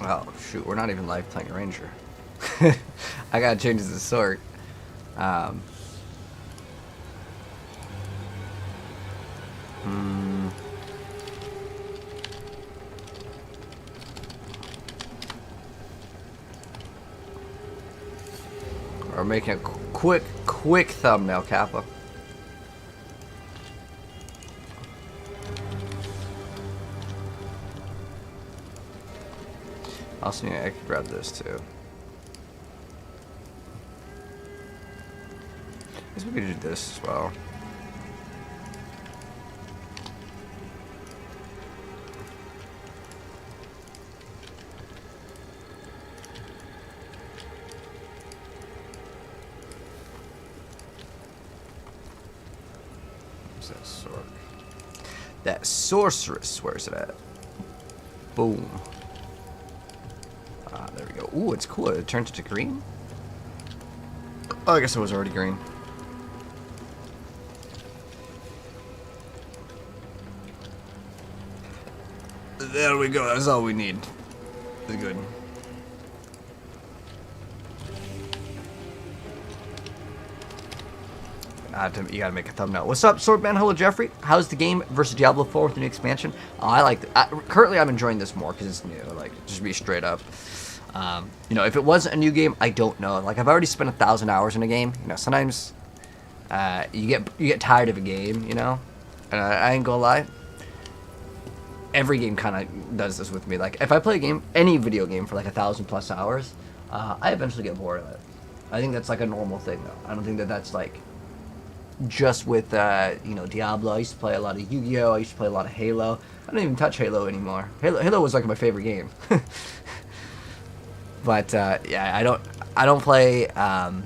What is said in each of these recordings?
Oh, shoot, we're not even live playing a ranger. I gotta change the sort. We're making a quick thumbnail, Kappa. Also, I can grab this too. I guess we could do this as well. Where's that sword? That sorceress, where's it at? Boom. There we go. Ooh, it's cool. It turns into green. Oh, I guess it was already green. There we go. That's all we need. It's good. You gotta make a thumbnail. What's up, Swordman? Hello, Jeffrey. How's the game versus Diablo 4 with the new expansion? I like it. Currently, I'm enjoying this more because it's new. Like, just be straight up. You know, if it was a new game, I don't know. Like, I've already spent 1,000 hours in a game. You know, sometimes you get tired of a game. You know, and I ain't gonna lie. Every game kind of does this with me. Like, if I play a game, any video game for like 1,000+ hours, I eventually get bored of it. I think that's like a normal thing, though. I don't think that that's like just with you know, Diablo. I used to play a lot of Yu-Gi-Oh. I used to play a lot of Halo. I don't even touch Halo anymore. Halo was like my favorite game. But yeah, I don't play. I'm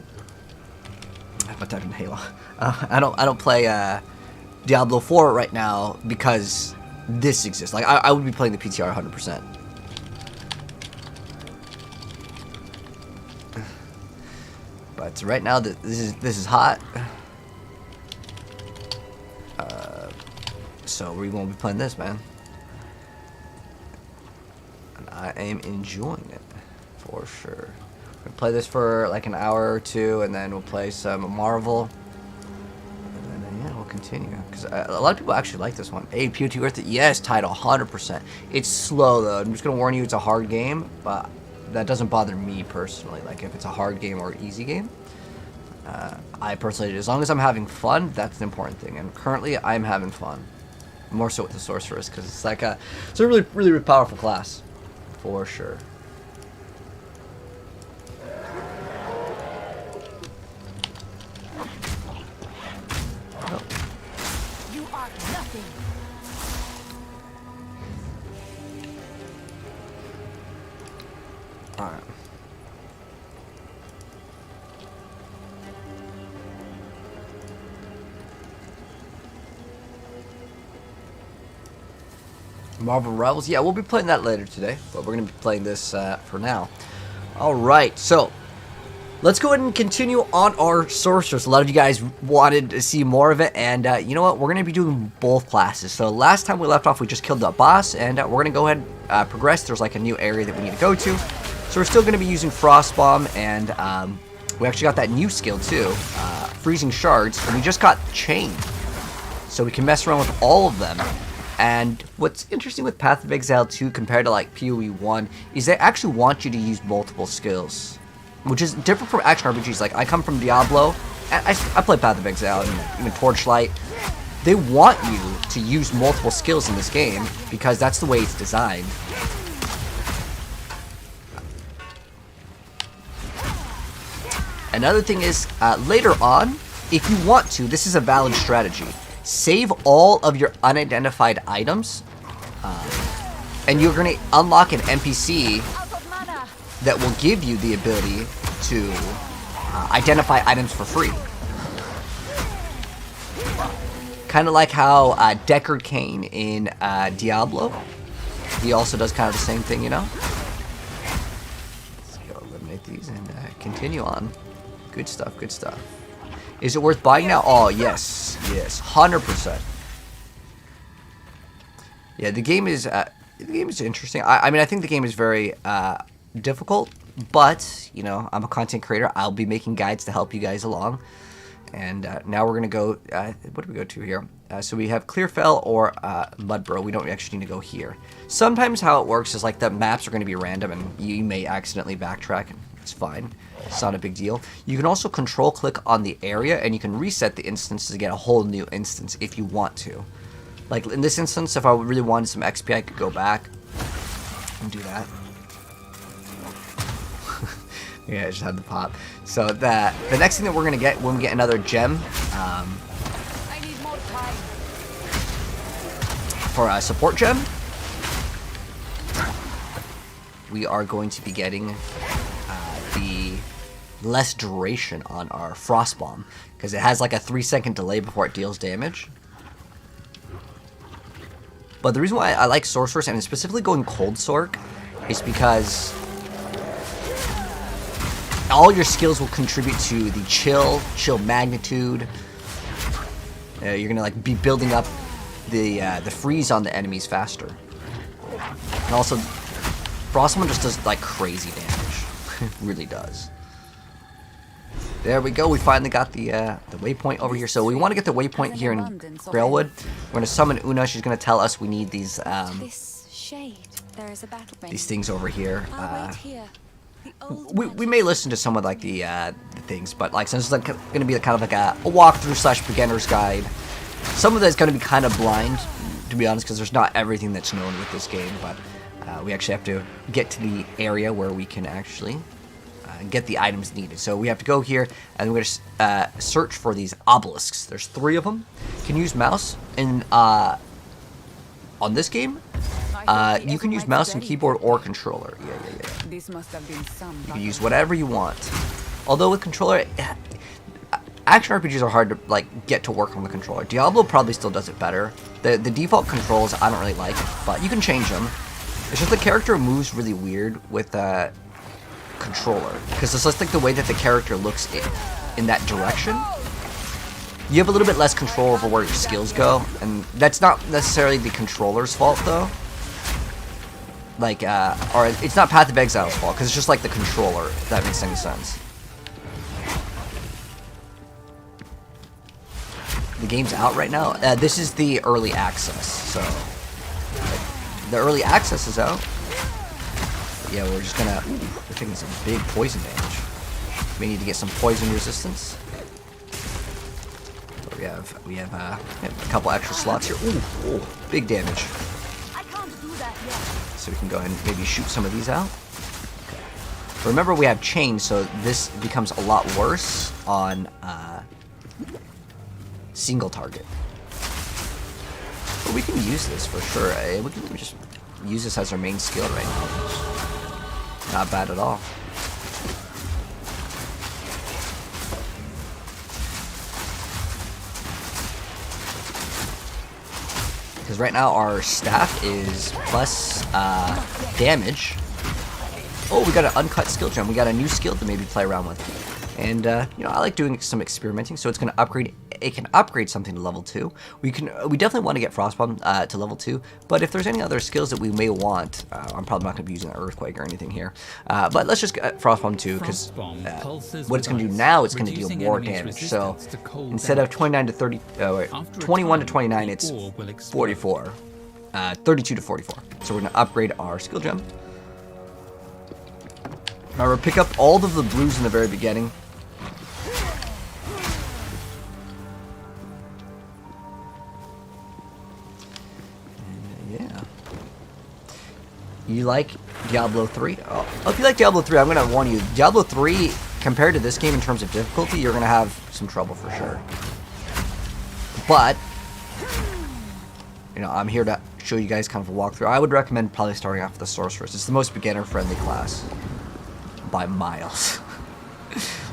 not typing Halo. I don't play Diablo 4 right now because this exists. Like, I would be playing the PTR 100%. But right now, this is hot. So we won't be playing this, man. And I am enjoying it for sure. We'll play this for like an hour or two, and then we'll play some Marvel. And then yeah, we'll continue because a lot of people actually like this one. Hey, POT worth it? Yes, title 100%. It's slow though. I'm just gonna warn you, it's a hard game, but that doesn't bother me personally. Like, if it's a hard game or easy game, I personally, as long as I'm having fun, that's the important thing. And currently, I'm having fun. More so with the sorceress, because it's like it's a really powerful class, for sure. Oh. You are nothing. All right. Marvel Rivals, yeah, we'll be playing that later today, but we're going to be playing this for now. Alright, so let's go ahead and continue on our sorceress. A lot of you guys wanted to see more of it, and you know what, we're going to be doing both classes. So last time we left off, we just killed the boss, and we're going to go ahead and progress. There's like a new area that we need to go to, so we're still going to be using Frost Bomb, and we actually got that new skill too, Freezing Shards, and we just got Chain, so we can mess around with all of them. And what's interesting with Path of Exile 2 compared to like PoE 1 is they actually want you to use multiple skills, which is different from action RPGs. Like, I come from Diablo, and I play Path of Exile and even Torchlight. They want you to use multiple skills in this game because that's the way it's designed. Another thing is, later on, if you want to, this is a valid strategy. Save all of your unidentified items, and you're going to unlock an NPC that will give you the ability to identify items for free. Kind of like how Deckard Cain in Diablo, he also does kind of the same thing, you know? Let's go eliminate these and continue on. Good stuff, good stuff. Is it worth buying now? Oh, yes. Yes. 100%. Yeah, the game is the game is interesting. I mean, I think the game is very difficult, but you know, I'm a content creator. I'll be making guides to help you guys along. And now we're gonna go. What do we go to here? So we have Clearfell or Mudborough. We don't actually need to go here. Sometimes how it works is like the maps are gonna be random, and you may accidentally backtrack. And it's fine. It's not a big deal. You can also control click on the area, and you can reset the instance to get a whole new instance if you want to. Like in this instance, if I really wanted some XP, I could go back and do that. Yeah, I just had the pop. So the next thing that we're gonna get when we get another gem I need more time. for a support gem, we are going to be getting the less duration on our frost bomb because it has like a 3-second delay before it deals damage. But the reason why I like Sorceress and specifically going Cold Sork is because all your skills will contribute to the chill magnitude. You're gonna like be building up the freeze on the enemies faster, and also Frostman just does like crazy damage. It really does. There we go. We finally got the waypoint over here. So we want to get the waypoint here in Grailwood. We're gonna summon Una. She's gonna tell us we need these This shade, there is a battle ring. these things over here. I'll wait here. The old We may listen to some of like the things, but like since it's like gonna be kind of like a walkthrough / beginner's guide, some of that is gonna be kind of blind, to be honest, because there's not everything that's known with this game. But we actually have to get to the area where we can actually get the items needed. So we have to go here, and we're gonna search for these obelisks. There's 3 of them. You can use mouse in on this game. You can use mouse and keyboard or controller. Yeah. This must have been some. You can use whatever you want. Although with controller, action RPGs are hard to like get to work on the controller. Diablo probably still does it better. The default controls I don't really like, but you can change them. It's just the character moves really weird with controller because it's just like the way that the character looks in that direction. You have a little bit less control over where your skills go, and that's not necessarily the controller's fault though. Like, or it's not Path of Exile's fault, because it's just like the controller, if that makes any sense. The game's out right now. This is the early access, so the early access is out. But yeah, we're just gonna. Ooh, we're taking some big poison damage. We need to get some poison resistance. So we have a couple extra slots here. Ooh, big damage. I can't do that yet. So we can go ahead and maybe shoot some of these out. Okay. Remember, we have chains, so this becomes a lot worse on single target. But we can use this for sure. We can just use this as our main skill right now. Not bad at all. Because right now our staff is plus damage. Oh, we got an uncut skill gem. We got a new skill to maybe play around with. And you know, I like doing some experimenting. So it's going to upgrade. It can upgrade something to level 2. We definitely want to get Frostbomb to level 2. But if there's any other skills that we may want, I'm probably not going to be using Earthquake or anything here. But let's just get Frostbomb 2 because what it's going to do now, it's going to deal more damage. So instead of 29 to 30, 21 to 29, it's 44, 32 to 44. So we're going to upgrade our skill gem. Remember, pick up all of the blues in the very beginning. Yeah. You like Diablo 3? Oh, if you like Diablo 3, I'm going to warn you. Diablo 3, compared to this game in terms of difficulty, you're going to have some trouble for sure. But, you know, I'm here to show you guys kind of a walkthrough. I would recommend probably starting off with the Sorceress. It's the most beginner-friendly class by miles.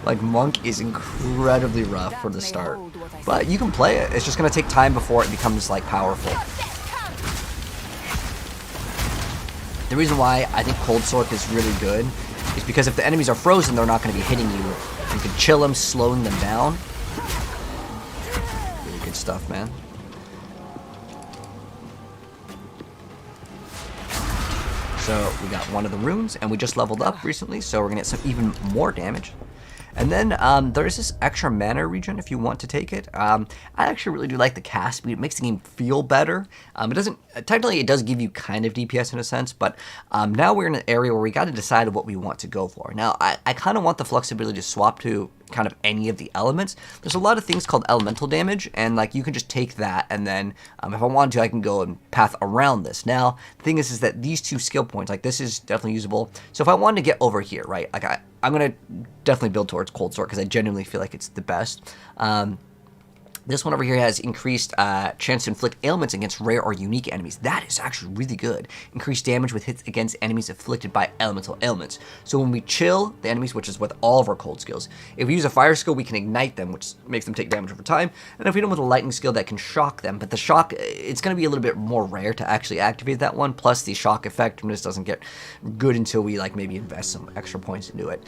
Like, Monk is incredibly rough for the start. But you can play it. It's just going to take time before it becomes, like, powerful. The reason why I think Cold Sork is really good is because if the enemies are frozen, they're not going to be hitting you. You can chill them, slowing them down. Really good stuff, man. So we got one of the runes, and we just leveled up recently, so we're gonna get some even more damage. And then there's this extra mana regen if you want to take it. I actually really do like the cast speed. It makes the game feel better. It doesn't technically, it does give you kind of DPS in a sense, but now we're in an area where we got to decide what we want to go for. Now I kind of want the flexibility to swap to kind of any of the elements. There's a lot of things called elemental damage, and like you can just take that, and then if I wanted to, I can go and path around this. Now the thing is that these two skill points, like this is definitely usable. So if I wanted to get over here, right, like I'm gonna definitely build towards Cold Sword because I genuinely feel like it's the best. This one over here has increased chance to inflict ailments against rare or unique enemies. That is actually really good. Increased damage with hits against enemies afflicted by elemental ailments. So when we chill the enemies, which is with all of our cold skills, if we use a fire skill, we can ignite them, which makes them take damage over time. And if we do with a lightning skill, that can shock them. But the shock, it's going to be a little bit more rare to actually activate that one. Plus, the shock effectiveness doesn't get good until we like maybe invest some extra points into it.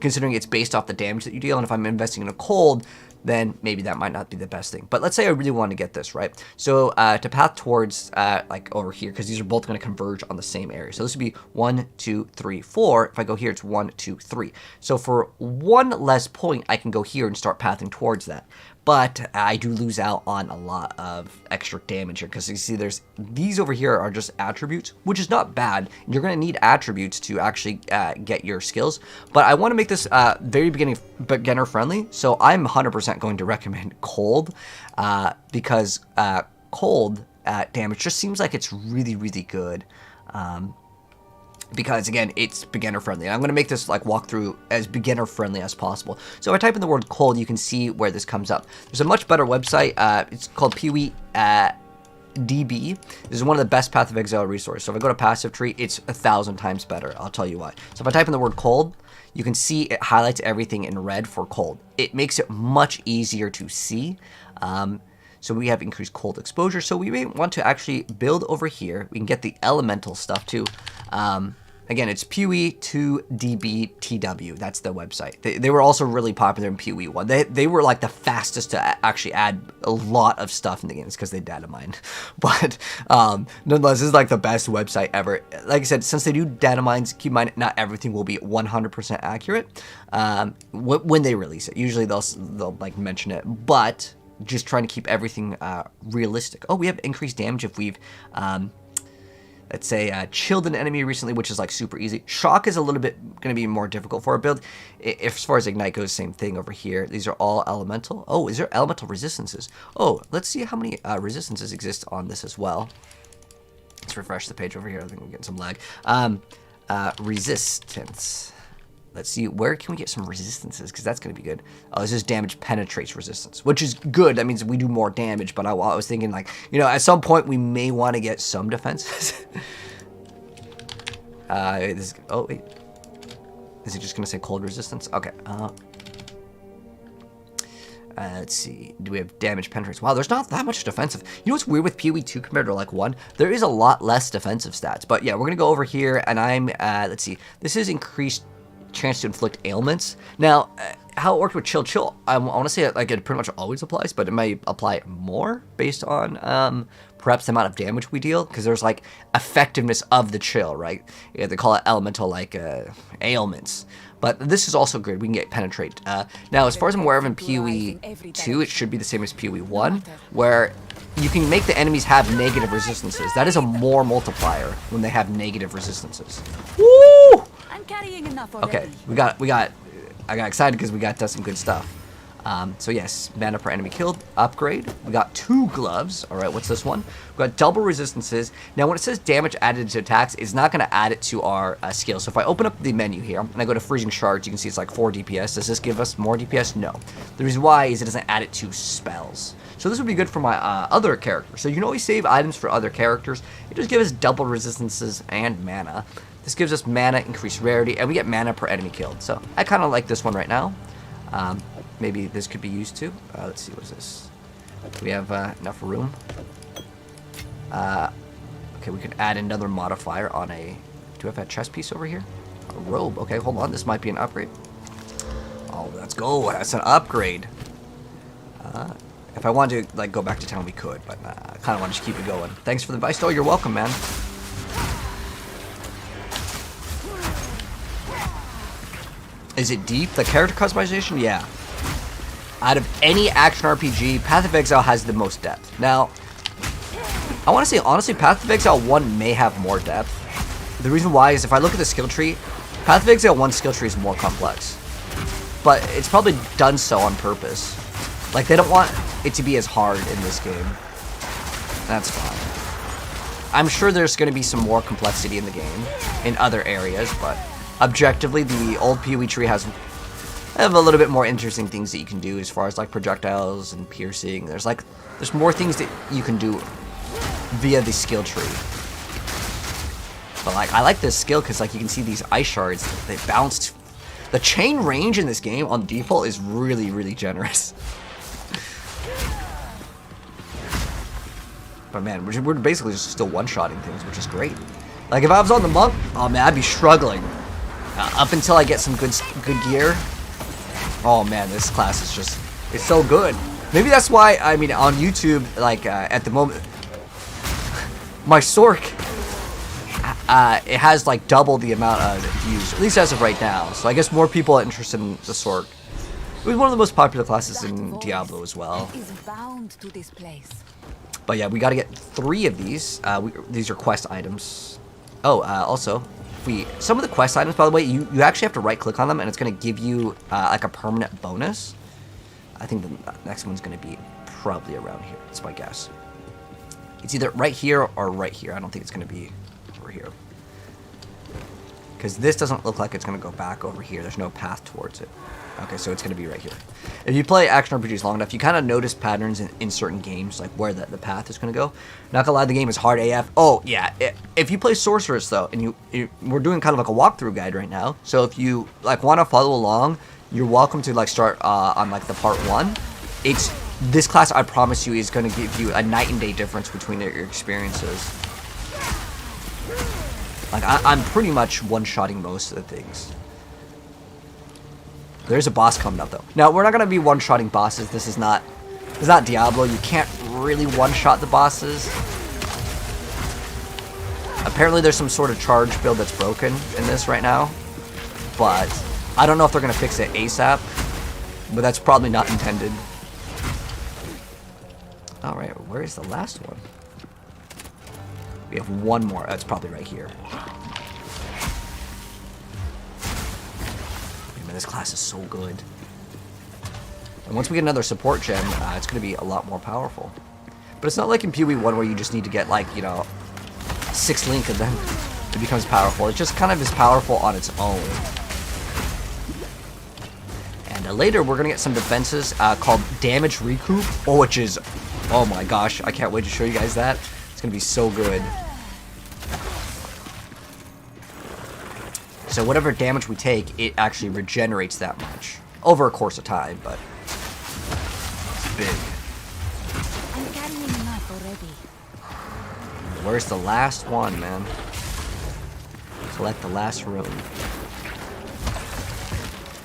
Considering it's based off the damage that you deal, and if I'm investing in a cold, then maybe that might not be the best thing. But let's say I really want to get this, right? So to path towards like over here, because these are both going to converge on the same area. So this would be 1, 2, 3, 4. If I go here, it's 1, 2, 3. So for one less point, I can go here and start pathing towards that. But I do lose out on a lot of extra damage here, because you see there's these over here are just attributes, which is not bad. You're going to need attributes to actually get your skills. But I want to make this very beginner friendly, so I'm 100% going to recommend cold, because cold damage just seems like it's really, really good. Because again, it's beginner friendly. I'm going to make this like walkthrough as beginner friendly as possible. So if I type in the word cold, you can see where this comes up. There's a much better website. It's called PoE DB. This is one of the best Path of Exile resources. So if I go to passive tree, it's 1,000 times better. I'll tell you why. So if I type in the word cold, you can see it highlights everything in red for cold. It makes it much easier to see. So we have increased cold exposure. So we may want to actually build over here. We can get the elemental stuff too. Again, it's PoE 2DBTW. That's the website. They were also really popular in PoE 1. They were like the fastest to actually add a lot of stuff in the games because they data mined. But nonetheless, this is like the best website ever. Like I said, since they do data mines, keep in mind not everything will be 100% accurate when they release it. Usually they'll like mention it, but just trying to keep everything realistic. Oh, we have increased damage if we've let's say chilled an enemy recently, which is like super easy. Shock is a little bit going to be more difficult for a build. If, as far as Ignite goes, same thing over here. These are all elemental. Oh, is there elemental resistances? Oh, let's see how many resistances exist on this as well. Let's refresh the page over here. I think we're getting some lag. Resistance. Let's see, where can we get some resistances? Because that's going to be good. Oh, this is damage penetrates resistance, which is good. That means we do more damage. But I was thinking, like, you know, at some point we may want to get some defenses. Oh, wait. Is it just going to say cold resistance? Okay. Let's see. Do we have damage penetrates? Wow, there's not that much defensive. You know what's weird with PoE 2 compared to like 1? There is a lot less defensive stats. But yeah, we're going to go over here, and I'm, let's see. This is increased chance to inflict ailments. Now, how it worked with chill, I want to say it, like it pretty much always applies, but it may apply more based on perhaps the amount of damage we deal, because there's like effectiveness of the chill, right? Yeah, they call it elemental like ailments. But this is also good. We can get penetrate. Now, as far as I'm aware of in PoE 2, it should be the same as PoE 1, where you can make the enemies have negative resistances. That is a more multiplier when they have negative resistances. Woo! I'm carrying enough already. Okay, I got excited because we got some good stuff. So yes, mana per enemy killed, upgrade. We got 2 gloves. All right, what's this one? We got double resistances. Now, when it says damage added to attacks, it's not going to add it to our skill. So if I open up the menu here and I go to freezing shards, you can see it's like 4 DPS. Does this give us more DPS? No. The reason why is it doesn't add it to spells. So this would be good for my other characters. So you can always save items for other characters. It just gives us double resistances and mana. This gives us mana, increased rarity, and we get mana per enemy killed. So I kind of like this one right now. Maybe this could be used too. Let's see, what is this? Do we have enough room? Okay, we could add another modifier on a... Do we have a chest piece over here? A robe. Okay, hold on. This might be an upgrade. Oh, let's go. That's an upgrade. If I wanted to like go back to town, we could, but I kind of want to just keep it going. Thanks for the advice, though. You're welcome, man. Is it deep? The character customization? Yeah. Out of any action RPG, Path of Exile has the most depth. Now, I want to say, honestly, Path of Exile 1 may have more depth. The reason why is if I look at the skill tree, Path of Exile 1 skill tree is more complex. But it's probably done so on purpose. Like, they don't want it to be as hard in this game. That's fine. I'm sure there's going to be some more complexity in the game in other areas, but objectively, the old PoE tree have a little bit more interesting things that you can do as far as like projectiles and piercing. There's more things that you can do via the skill tree. But like, I like this skill because like you can see these ice shards, they bounce. The chain range in this game on default is really, really generous. But man, we're basically just still one-shotting things, which is great. Like if I was on the monk, oh man, I'd be struggling. Up until I get some good gear. Oh man, this class is just, it's so good. Maybe that's why, I mean, on YouTube, like at the moment, my Sork, it has like double the amount of views, at least as of right now. So I guess more people are interested in the Sork. It was one of the most popular classes in Diablo as well. Is bound to this place. But yeah, we got to get 3 of these. These are quest items. Oh, also, some of the quest items, by the way, you actually have to right-click on them, and it's going to give you like a permanent bonus. I think the next one's going to be probably around here. That's my guess. It's either right here or right here. I don't think it's going to be over here. Because this doesn't look like it's going to go back over here. There's no path towards it. Okay, so it's going to be right here. If you play action RPGs long enough, you kind of notice patterns in certain games, like where the path is going to go. Not gonna lie, the game is hard AF. Oh, yeah. If you play Sorceress, though, and we're doing kind of like a walkthrough guide right now. So if you like want to follow along, you're welcome to like start on like the part 1. This class, I promise you, is going to give you a night and day difference between your experiences. Like, I'm pretty much one-shotting most of the things. There's a boss coming up, though. Now, we're not going to be one-shotting bosses. This is not Diablo. You can't really one-shot the bosses. Apparently, there's some sort of charge build that's broken in this right now. But I don't know if they're going to fix it ASAP. But that's probably not intended. Alright, where is the last one? We have one more. That's probably right here. Man, this class is so good. And once we get another support gem, it's going to be a lot more powerful. But it's not like in PoE 1 where you just need to get, like, you know, 6 Link and then it becomes powerful. It just kind of is powerful on its own. And later we're going to get some defenses called Damage Recoup, which is, oh my gosh, I can't wait to show you guys that. It's going to be so good. So whatever damage we take, it actually regenerates that much. Over a course of time, but it's big. I'm carrying enough already. Where's the last one, man? Select the last room.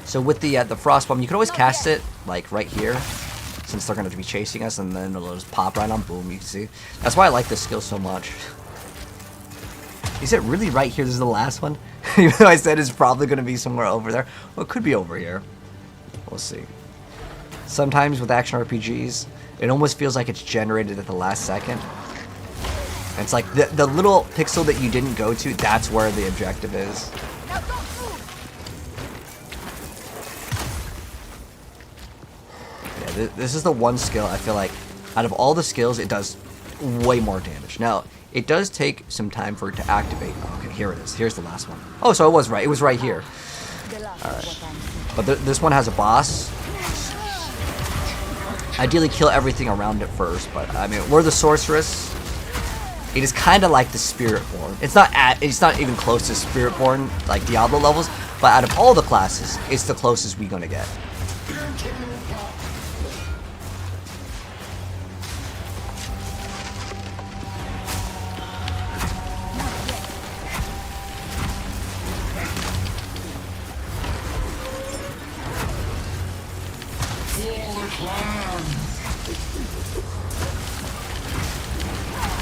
So with the Frost Bomb, you can always cast it, like, right here. Since they're going to be chasing us, and then it'll just pop right on, boom, you can see. That's why I like this skill so much. Is it really right here? This is the last one? Even though I said it's probably going to be somewhere over there. Well, it could be over here. We'll see. Sometimes with action RPGs, it almost feels like it's generated at the last second. And it's like the little pixel that you didn't go to, that's where the objective is. Yeah, this is the one skill I feel like, out of all the skills, it does way more damage. Now, it does take some time for it to activate. Okay, here it is. Here's the last one. Oh, so it was right. It was right here. Alright. But this one has a boss. Ideally, kill everything around it first. But, I mean, we're the Sorceress. It is kind of like the Spiritborn. It's not even close to Spiritborn, like Diablo levels. But out of all the classes, it's the closest we're going to get.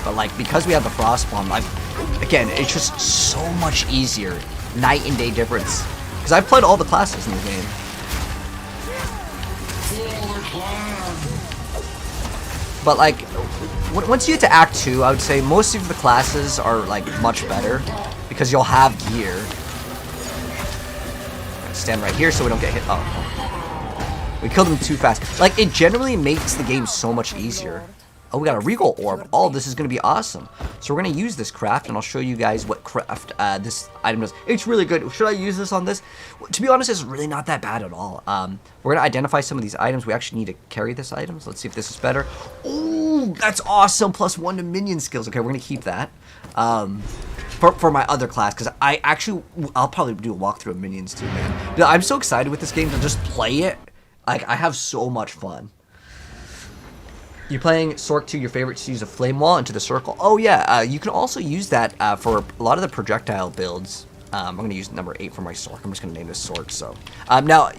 But like, because we have the Frost Bomb, again, it's just so much easier. Night and day difference. because I've played all the classes in the game. But like, once you get to Act 2, I would say most of the classes are like much better because you'll have gear. Stand right here so we don't get hit. Oh, we killed them too fast. Like, it generally makes the game so much easier. Oh, we got a Regal Orb. Oh, this is going to be awesome. So we're going to use this craft, and I'll show you guys what craft this item does. It's really good. Should I use this on this? To be honest, it's really not that bad at all. We're going to identify some of these items. We actually need to carry this item. So let's see if this is better. Oh, that's awesome. +1 to minion skills. Okay, we're going to keep that. For my other class, because I'll probably do a walkthrough of minions too, man. I'm so excited with this game to just play it. Like, I have so much fun. You're playing Sork 2, your favorite to use a flame wall into the circle. Oh yeah, you can also use that for a lot of the projectile builds. I'm going to use number 8 for my Sork. I'm just going to name this Sork. So now,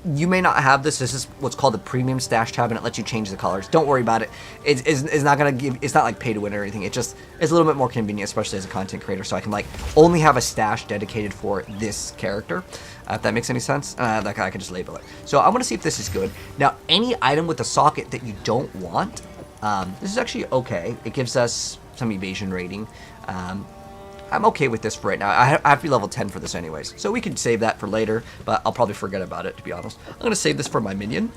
you may not have this. This is what's called the premium stash tab, and it lets you change the colors. Don't worry about it. It's not going to give. It's not like pay to win or anything. It's a little bit more convenient, especially as a content creator. So I can like only have a stash dedicated for this character. If that makes any sense, like I can just label it. So I'm gonna see if this is good. Now, any item with a socket that you don't want, this is actually okay. It gives us some evasion rating. I'm okay with this for right now. I have to be level 10 for this anyways, so we could save that for later, but I'll probably forget about it, to be honest. I'm gonna save this for my minion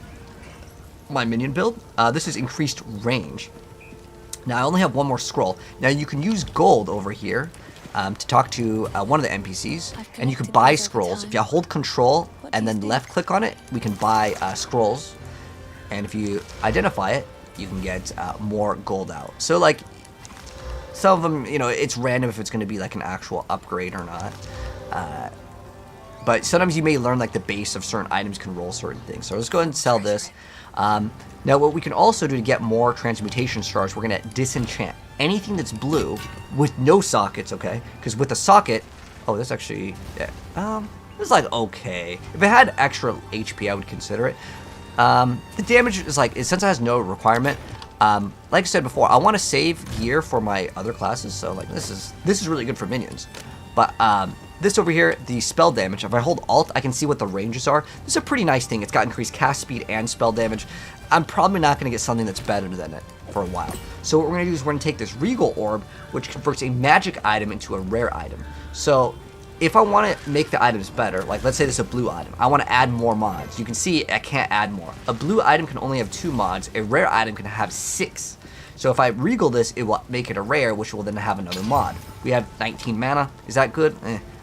build. This is increased range. Now, I only have one more scroll. Now, you can use gold over here to talk to one of the NPCs, and you can buy scrolls. If you hold control and then left click on it, we can buy scrolls, and if you identify it, you can get more gold out. So like, some of them, you know, it's random if it's going to be like an actual upgrade or not, but sometimes you may learn like the base of certain items can roll certain things. So let's go ahead and sell this. Now what we can also do to get more transmutation stars, we're going to disenchant anything that's blue with no sockets, okay? Because with a socket, oh, this actually, yeah, this is like okay. If it had extra HP, I would consider it. The damage is like, since it has no requirement, like I said before, I want to save gear for my other classes, so like this is really good for minions. But this over here, the spell damage, if I hold Alt, I can see what the ranges are. This is a pretty nice thing. It's got increased cast speed and spell damage. I'm probably not going to get something that's better than it for a while. So what we're going to do is we're going to take this Regal Orb, which converts a magic item into a rare item. So if I want to make the items better, like let's say this is a blue item, I want to add more mods. You can see I can't add more. A blue item can only have 2 mods. A rare item can have 6. So if I regal this, it will make it a rare, which will then have another mod. We have 19 mana. Is that good?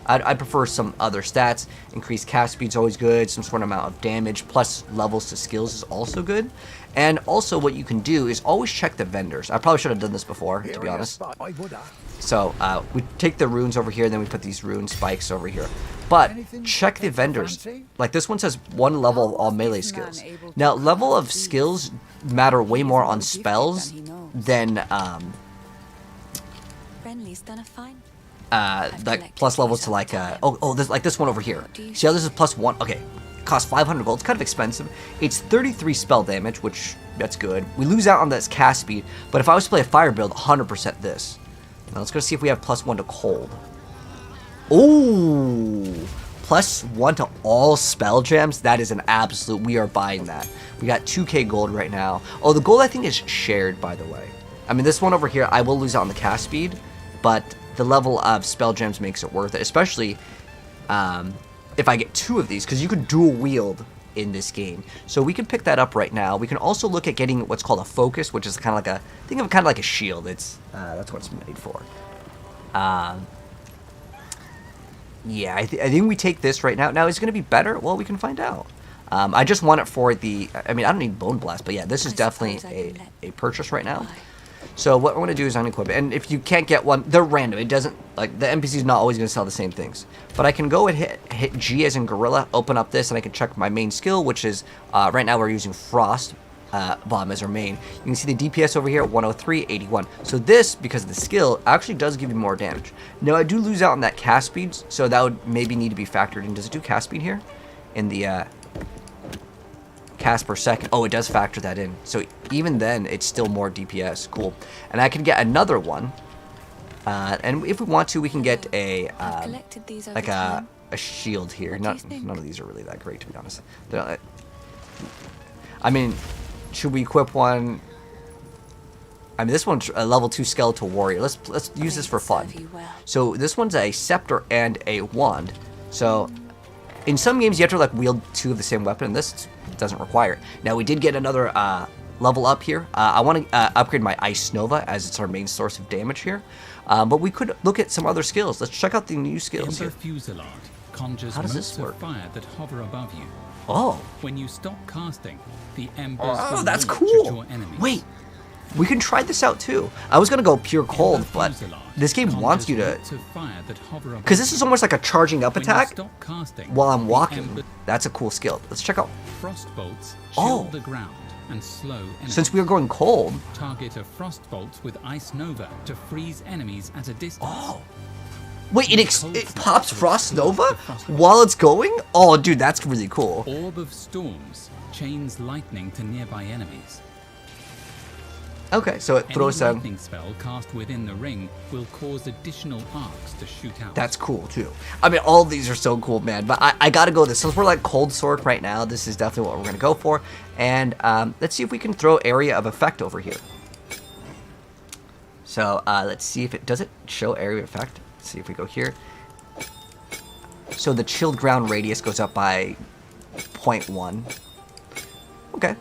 I'd prefer some other stats. Increased cast speed is always good. Some sort of amount of damage plus levels to skills is also good. And also what you can do is always check the vendors. I probably should have done this before, to be honest. So we take the runes over here, then we put these rune spikes over here. But check the vendors. Like this one says 1 level of all melee skills. Now level of skills matter way more on spells than like plus levels to like this, like this one over here. See how this is +1? Okay, costs 500 gold. It's kind of expensive. It's 33 spell damage, which that's good. We lose out on this cast speed, but if I was to play a fire build, 100% this. Now let's go see if we have +1 to cold. Ooh, +1 to all spell gems. That is an absolute. We are buying that. We got 2k gold right now. Oh, the gold I think is shared, by the way. I mean, this one over here, I will lose out on the cast speed, but the level of spell gems makes it worth it, especially if I get 2 of these, because you could dual wield in this game. So we can pick that up right now. We can also look at getting what's called a focus, which is kind of like a, think of it kind of like a shield. It's that's what it's made for. Yeah, I think we take this right now. Now, is it going to be better? Well, we can find out. I just want it for the, I mean, I don't need Bone Blast, but yeah, this is definitely a purchase right now. So what we're going to do is unequip it. And if you can't get one, they're random. It doesn't, like, the NPC is not always going to sell the same things. But I can go and hit G as in Gorilla, open up this, and I can check my main skill, which is, right now we're using Frost Bomb as our main. You can see the DPS over here, 103, 81. So this, because of the skill, actually does give you more damage. Now, I do lose out on that cast speed, so that would maybe need to be factored in. Does it do cast speed here? In the, cast per second. Oh, it does factor that in. So even then, it's still more DPS. Cool. And I can get another one. And if we want to, we can get a like a a shield here. What do you think? None of these are really that great, to be honest. I mean, should we equip one? I mean, this one's a level 2 skeletal warrior. Let's use this for fun. Serve you well. So this one's a scepter and a wand. So in some games you have to like wield 2 of the same weapon, and this doesn't require it. Now we did get another level up here. I want to upgrade my Ice Nova as it's our main source of damage here. But we could look at some other skills. Let's check out the new skills Ember here. Fusillade conjures How does motes this work? of fire that hover above you. Oh. When you stop casting, the embers Oh, will that's launch cool. at your enemies. Wait. We can try this out too. I was gonna go pure cold, Ember but Fusillade this game wants you conjures to, motes of fire that hover above because this is almost like a charging up you. When you attack stop casting, while I'm the walking. ember- That's a cool skill. Let's check out. Frost bolts Oh. shield the ground and slow enemies. Since we are going cold. Target a frost bolt with Ice Nova to freeze enemies at a distance. Oh. Wait, it pops Frost Nova while it's going? Oh, dude, that's really cool. Orb of Storms chains lightning to nearby enemies. Okay, so it Any throws down. lightning spell cast within the ring will cause additional arcs to shoot out. That's cool too. I mean, all of these are so cool, man. But I gotta go this. Since we're like cold sword right now, this is definitely what we're gonna go for. And let's see if we can throw area of effect over here. So let's see if it does it show area of effect. Let's see if we go here. So the chilled ground radius goes up by 0.1. Okay.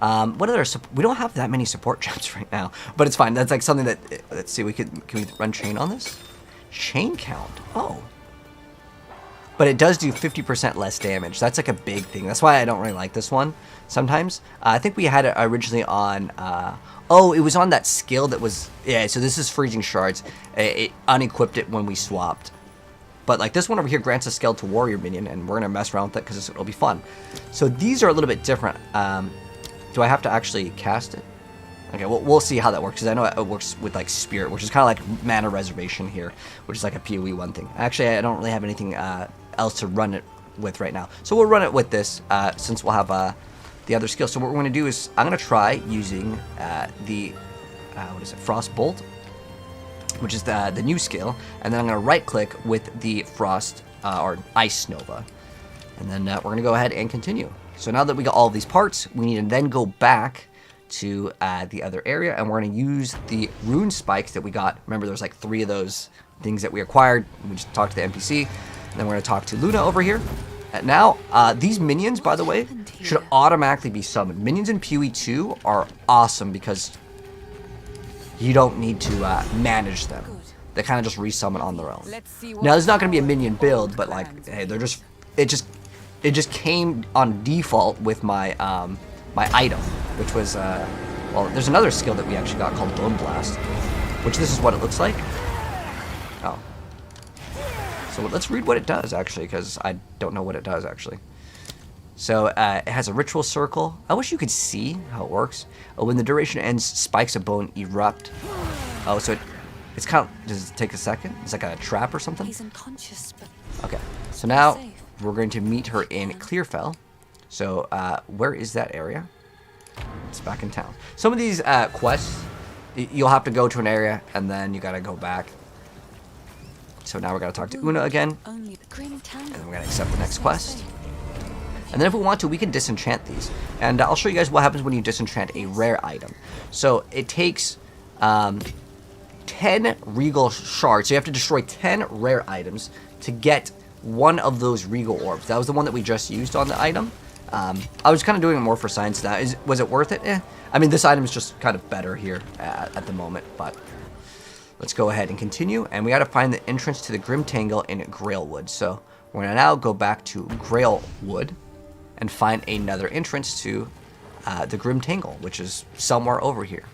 What other we don't have that many support gems right now, but it's fine. That's like something that let's see. Can we run chain on this? Chain count. Oh. But it does do 50% less damage. That's like a big thing. That's why I don't really like this one sometimes. I think we had it originally on oh, it was on that skill that was yeah, so this is freezing shards. It unequipped it when we swapped. But like this one over here grants a skeletal warrior minion, and we're gonna mess around with it because it'll be fun. So these are a little bit different. Do I have to actually cast it? Okay, we'll see how that works, because I know it works with like spirit, which is kind of like mana reservation here, which is like a PoE 1 thing. Actually, I don't really have anything else to run it with right now, so we'll run it with this since we'll have the other skill. So what we're going to do is I'm going to try using the what is it, Frost Bolt, which is the new skill, and then I'm going to right click with the Frost or Ice Nova, and then we're going to go ahead and continue. So now that we got all of these parts, we need to then go back to the other area, and we're going to use the rune spikes that we got. Remember, there's like 3 of those things that we acquired. We just talked to the NPC, and then we're going to talk to Luna over here. And now, these minions, by the way, should automatically be summoned. Minions in PoE 2 are awesome because you don't need to manage them. They kind of just resummon on their own. Now, there's not going to be a minion build, but like, hey, they're just it just came on default with my my item, which was well, there's another skill that we actually got called Bone Blast, which this is what it looks like. Oh, so let's read what it does actually, because I don't know what it does actually. So it has a ritual circle. I wish you could see how it works. When the duration ends, spikes of bone erupt. Oh, so it's kind of, does it take a second? It's like a trap or something? He's unconscious, but Okay, so now we're going to meet her in Clearfell. So where is that area? It's back in town. Some of these quests, you'll have to go to an area and then you gotta go back. So now we're gonna talk to Una again, only the Grim Tangle. and then we're gonna accept the next quest. And then if we want to, we can disenchant these. And I'll show you guys what happens when you disenchant a rare item. So it takes 10 regal shards. So you have to destroy 10 rare items to get one of those regal orbs. That was the one that we just used on the item. I was kind of doing it more for science now. Was it worth it? Eh. I mean, this item is just kind of better here at the moment, but let's go ahead and continue. And we got to find the entrance to the Grim Tangle in Grailwood. So we're going to now go back to Grailwood and find another entrance to the Grim Tangle, which is somewhere over here.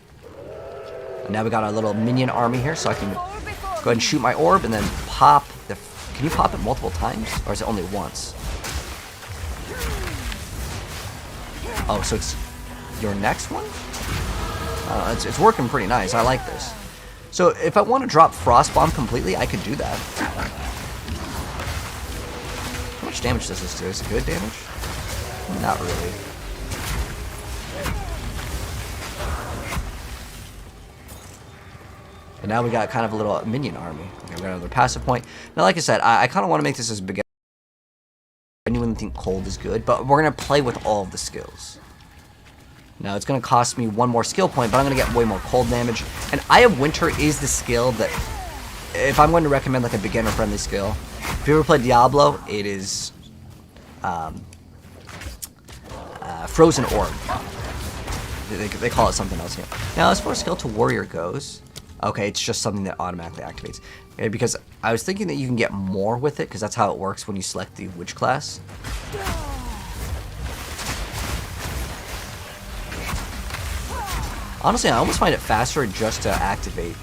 And now we got our little minion army here, so I can go ahead and shoot my orb and then pop the... Can you pop it multiple times? Or is it only once? Oh, so it's your next one? It's working pretty nice. I like this. So if I want to drop Frost Bomb completely, I could do that. How much damage does this do? Is it good damage? Not really. And now we got kind of a little minion army. Okay, we got another passive point. Now, like I said, I kind of want to make this as big think cold is good, but we're going to play with all of the skills. Now, it's going to cost me 1 more skill point, but I'm going to get way more cold damage. And Eye of Winter is the skill that, if I'm going to recommend like a beginner-friendly skill, if you ever played Diablo, it is Frozen Orb. They call it something else here. Now, as far as skill to warrior goes, okay, it's just something that automatically activates. Okay, because I was thinking that you can get more with it, because that's how it works when you select the witch class. Honestly, I almost find it faster just to activate.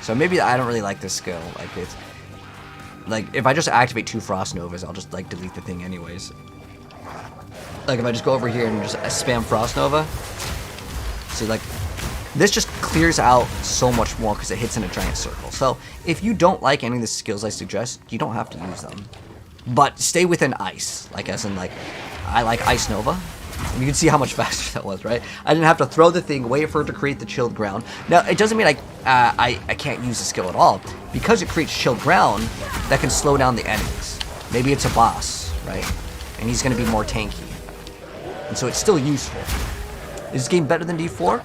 So maybe I don't really like this skill. Like it's like if I just activate 2 Frost Novas, I'll just like delete the thing anyways. Like if I just go over here and just spam Frost Nova. See, like this just clears out so much more because it hits in a giant circle. So if you don't like any of the skills I suggest, you don't have to use them. But stay within ice. Like as in like I like Ice Nova. And you can see how much faster that was, right? I didn't have to throw the thing, wait for it to create the chilled ground. Now, it doesn't mean I can't use the skill at all. Because it creates chilled ground, that can slow down the enemies. Maybe it's a boss, right? And he's going to be more tanky. And so it's still useful. Is this game better than D4?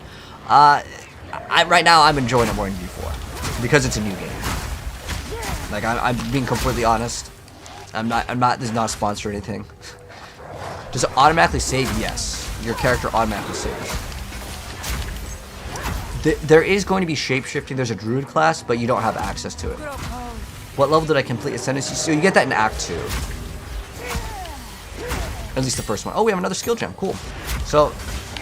Right now, I'm enjoying it more than D4. Because it's a new game. Like, I'm being completely honest. This is not a sponsor or anything. Does it automatically save? Yes. Your character automatically saves. There is going to be shape-shifting. There's a druid class, but you don't have access to it. What level did I complete Ascendancy? So you get that in Act 2. At least the first one. Oh, we have another skill gem. Cool. So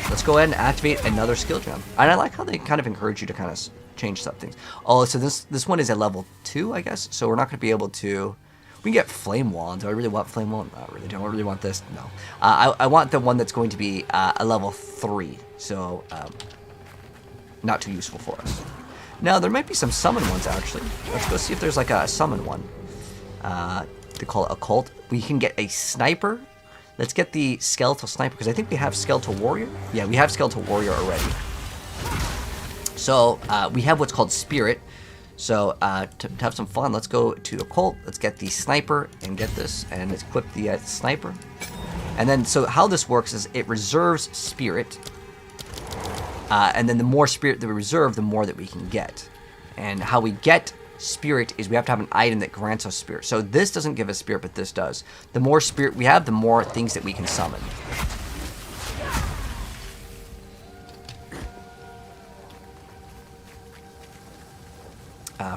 let's go ahead and activate another skill gem. And I like how they kind of encourage you to kind of change some things. Oh, so this one is a level 2, I guess. So we're not going to be able to... We can get Flame Wall. Do I really want Flame Wall? Not really. Do I really want this? No. I want the one that's going to be a level 3. So, not too useful for us. Now, there might be some summon ones, actually. Let's go see if there's like a summon one. They call it Occult. We can get a Sniper. Let's get the Skeletal Sniper, because I think we have Skeletal Warrior. Yeah, we have Skeletal Warrior already. So, we have what's called Spirit. So, to have some fun, let's go to Occult, let's get the Sniper, and get this, and let's equip the Sniper. And then, so how this works is it reserves Spirit, and then the more Spirit that we reserve, the more that we can get. And how we get Spirit is we have to have an item that grants us Spirit. So this doesn't give us Spirit, but this does. The more Spirit we have, the more things that we can summon.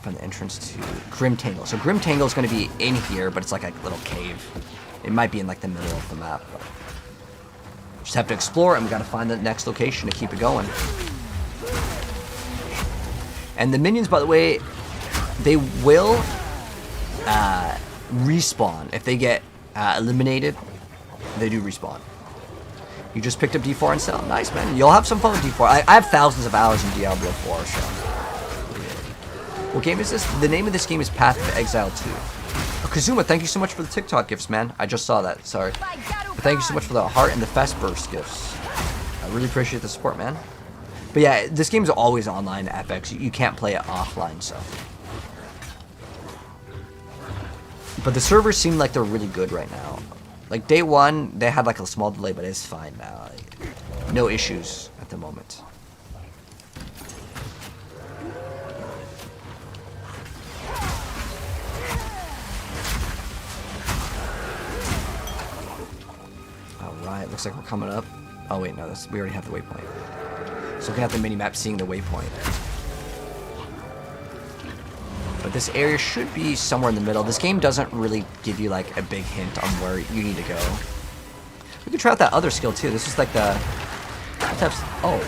From the entrance to Grim Tangle. So Grim Tangle is going to be in here, but it's like a little cave. It might be in like the middle of the map. But just have to explore, and we got to find the next location to keep it going. And the minions, by the way, they will respawn. If they get eliminated, they do respawn. You just picked up D4 and Cell. Nice, man. You'll have some fun with D4. I have thousands of hours in Diablo 4, so... What game is this? The name of this game is Path of Exile 2. Oh, Kazuma, thank you so much for the TikTok gifts, man. I just saw that. Sorry. But thank you so much for the heart and the fast burst gifts. I really appreciate the support, man. But yeah, this game is always online at FX. You can't play it offline, so. But the servers seem like they're really good right now. Like day one, they had like a small delay, but it's fine now. Like, no issues at the moment. Alright, looks like we're coming up. Oh wait, no, we already have the waypoint. So looking at the mini-map, seeing the waypoint. But this area should be somewhere in the middle. This game doesn't really give you like a big hint on where you need to go. We can try out that other skill too. This is like the... Oh.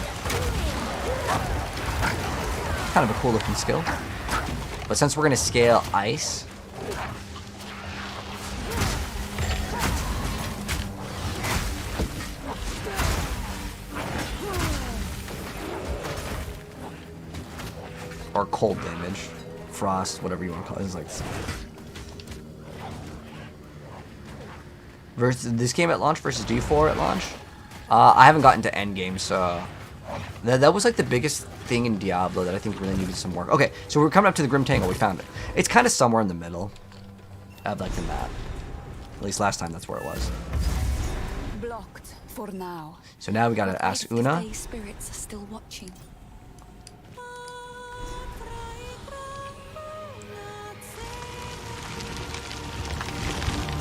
Kind of a cool looking skill. But since we're going to scale ice... or cold damage, frost, whatever you want to call it. It's like versus this game at launch versus D4 at launch. I haven't gotten to end game, so that was like the biggest thing in Diablo that I think really needed some work. Okay, so we're coming up to the Grim Tangle. We found it. It's kind of somewhere in the middle of like the map. At least last time that's where it was. Blocked for now. So now we gotta What ask if the Una. Fae spirits are still watching?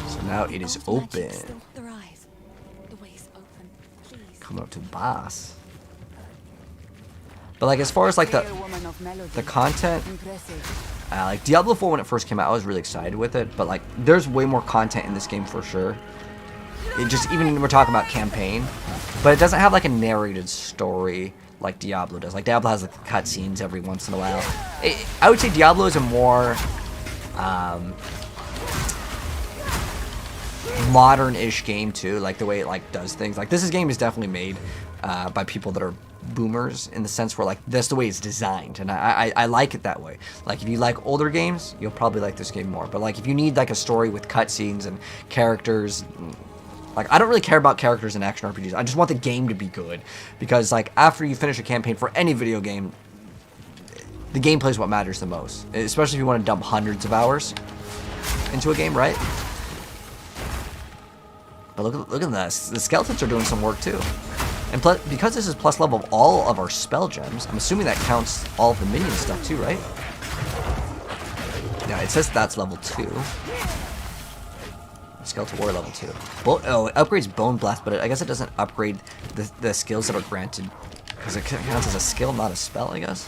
So now it is Old magic open. still thrive. The way's open. Please. Coming up to the boss. But like as far as like the content, like Diablo 4 when it first came out, I was really excited with it. But like there's way more content in this game for sure. It just, even when we're talking about campaign, but it doesn't have like a narrated story like Diablo does. Like Diablo has like cutscenes every once in a while. I would say Diablo is a more modern-ish game too, like the way it like does things. Like this game is definitely made by people that are boomers in the sense where like that's the way it's designed, and I like it that way. Like if you like older games, you'll probably like this game more. But like if you need like a story with cutscenes and characters. Like, I don't really care about characters in action RPGs. I just want the game to be good. Because, like, after you finish a campaign for any video game, the gameplay is what matters the most. Especially if you want to dump hundreds of hours into a game, right? But look at this. The skeletons are doing some work, too. And plus, because this is plus level of all of our spell gems, I'm assuming that counts all of the minion stuff, too, right? Yeah, it says that's level 2. Skeletal Warrior level 2. Oh, it upgrades Bone Blast, but I guess it doesn't upgrade the skills that are granted. Because it counts as a skill, not a spell, I guess.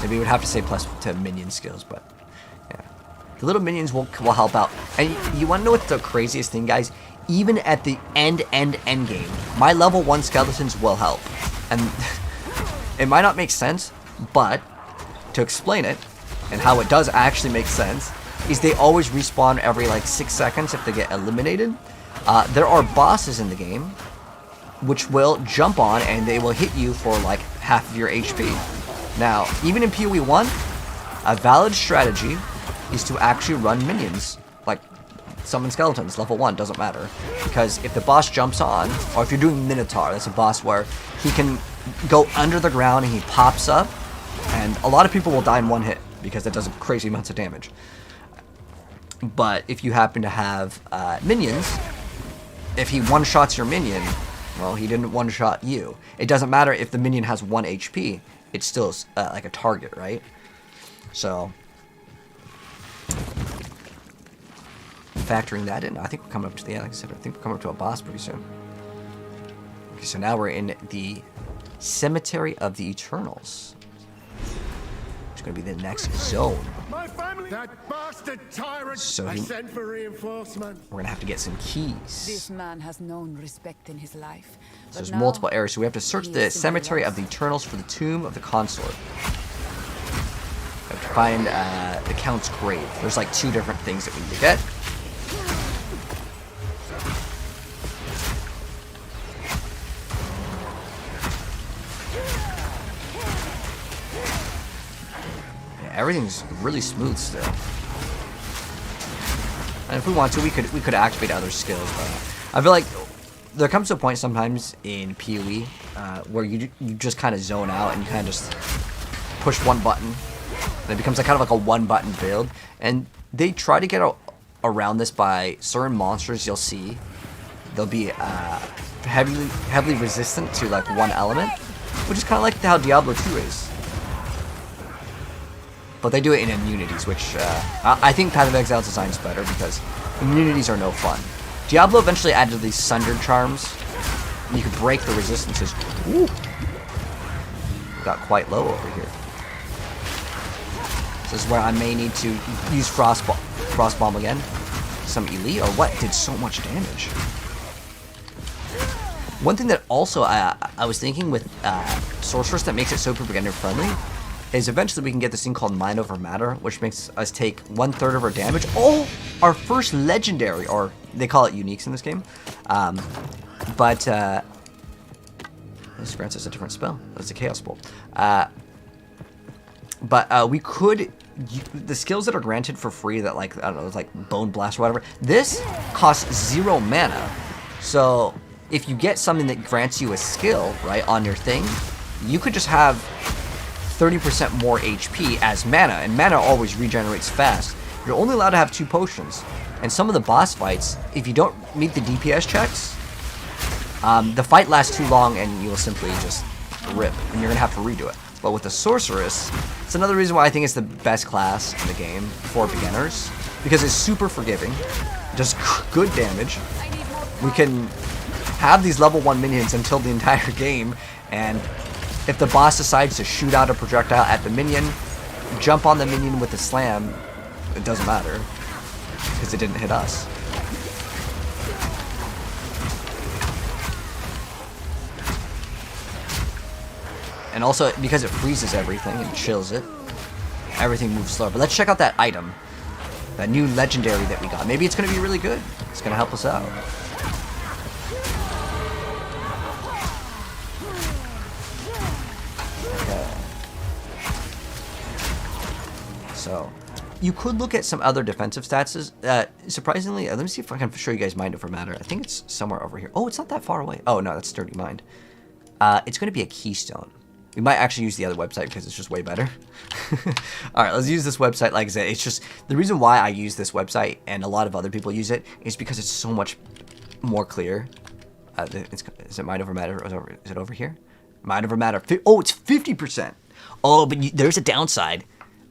Maybe we would have to say plus to minion skills, but yeah. The little minions will help out. And you want to know what the craziest thing, guys? Even at the end game, my level 1 skeletons will help. And it might not make sense, but to explain it, and how it does actually make sense, is they always respawn every like 6 seconds if they get eliminated. There are bosses in the game which will jump on and they will hit you for like half of your HP. Now, even in PoE 1, a valid strategy is to actually run minions, like summon skeletons, level 1, doesn't matter. Because if the boss jumps on, or if you're doing Minotaur, that's a boss where he can go under the ground and he pops up, and a lot of people will die in one hit because it does crazy amounts of damage. But if you happen to have minions, if he one-shots your minion, well, he didn't one-shot you. It doesn't matter if the minion has 1 HP. It's still like a target, right? So, factoring that in, I think we're coming up to the end. Like I said, I think we're coming up to a boss pretty soon. Okay, so now we're in the Cemetery of the Eternals. It's going to be the next zone. My family, that bastard tyrant. So I sent for reinforcement. We're gonna have to get some keys. This man has known respect in his life. So there's multiple areas, so we have to search the Cemetery of the Eternals for the Tomb of the Consort. We have to find the Count's grave. There's like 2 different things that we need to get. Everything's really smooth still. And if we want to, we could activate other skills. But I feel like there comes to a point sometimes in PoE where you just kind of zone out and you kind of just push one button. And it becomes like kind of like a one-button build. And they try to get around this by certain monsters you'll see. They'll be heavily resistant to like one element, which is kind of like how Diablo 2 is. But they do it in immunities, which I think Path of Exile's design is better because immunities are no fun. Diablo eventually added these Sundered Charms, and you could break the resistances. Ooh. Got quite low over here. This is where I may need to use Frost Bomb again. Some elite, or what? It did so much damage. One thing that also I was thinking with Sorceress that makes it so propaganda friendly is eventually we can get this thing called Mind Over Matter, which makes us take 1/3 of our damage. Oh, our first legendary, or they call it uniques in this game. But this grants us a different spell. That's a Chaos Bolt. But we could, the skills that are granted for free that like, I don't know, it's like Bone Blast or whatever, this costs 0 mana. So if you get something that grants you a skill, right, on your thing, you could just have 30% more HP as mana, and mana always regenerates fast. You're only allowed to have 2 potions. And some of the boss fights, if you don't meet the DPS checks, the fight lasts too long and you will simply just rip. And you're going to have to redo it. But with the Sorceress, it's another reason why I think it's the best class in the game for beginners. Because it's super forgiving. Just good damage. We can have these level 1 minions until the entire game. And if the boss decides to shoot out a projectile at the minion, jump on the minion with a slam, it doesn't matter. Because it didn't hit us. And also, because it freezes everything and chills it, everything moves slower. But let's check out that item. That new legendary that we got. Maybe it's going to be really good. It's going to help us out. Okay. So, you could look at some other defensive stats. Surprisingly, let me see if I can show you guys Mind Over Matter. I think it's somewhere over here. Oh, it's not that far away. Oh, no, that's Sturdy Mind. It's going to be a keystone. We might actually use the other website because it's just way better. Alright, let's use this website. Like I said, it's just, the reason why I use this website and a lot of other people use it is because it's so much more clear. Is it Mind Over Matter? Is it over here? Mind Over Matter. Oh, it's 50%. Oh, but there's a downside.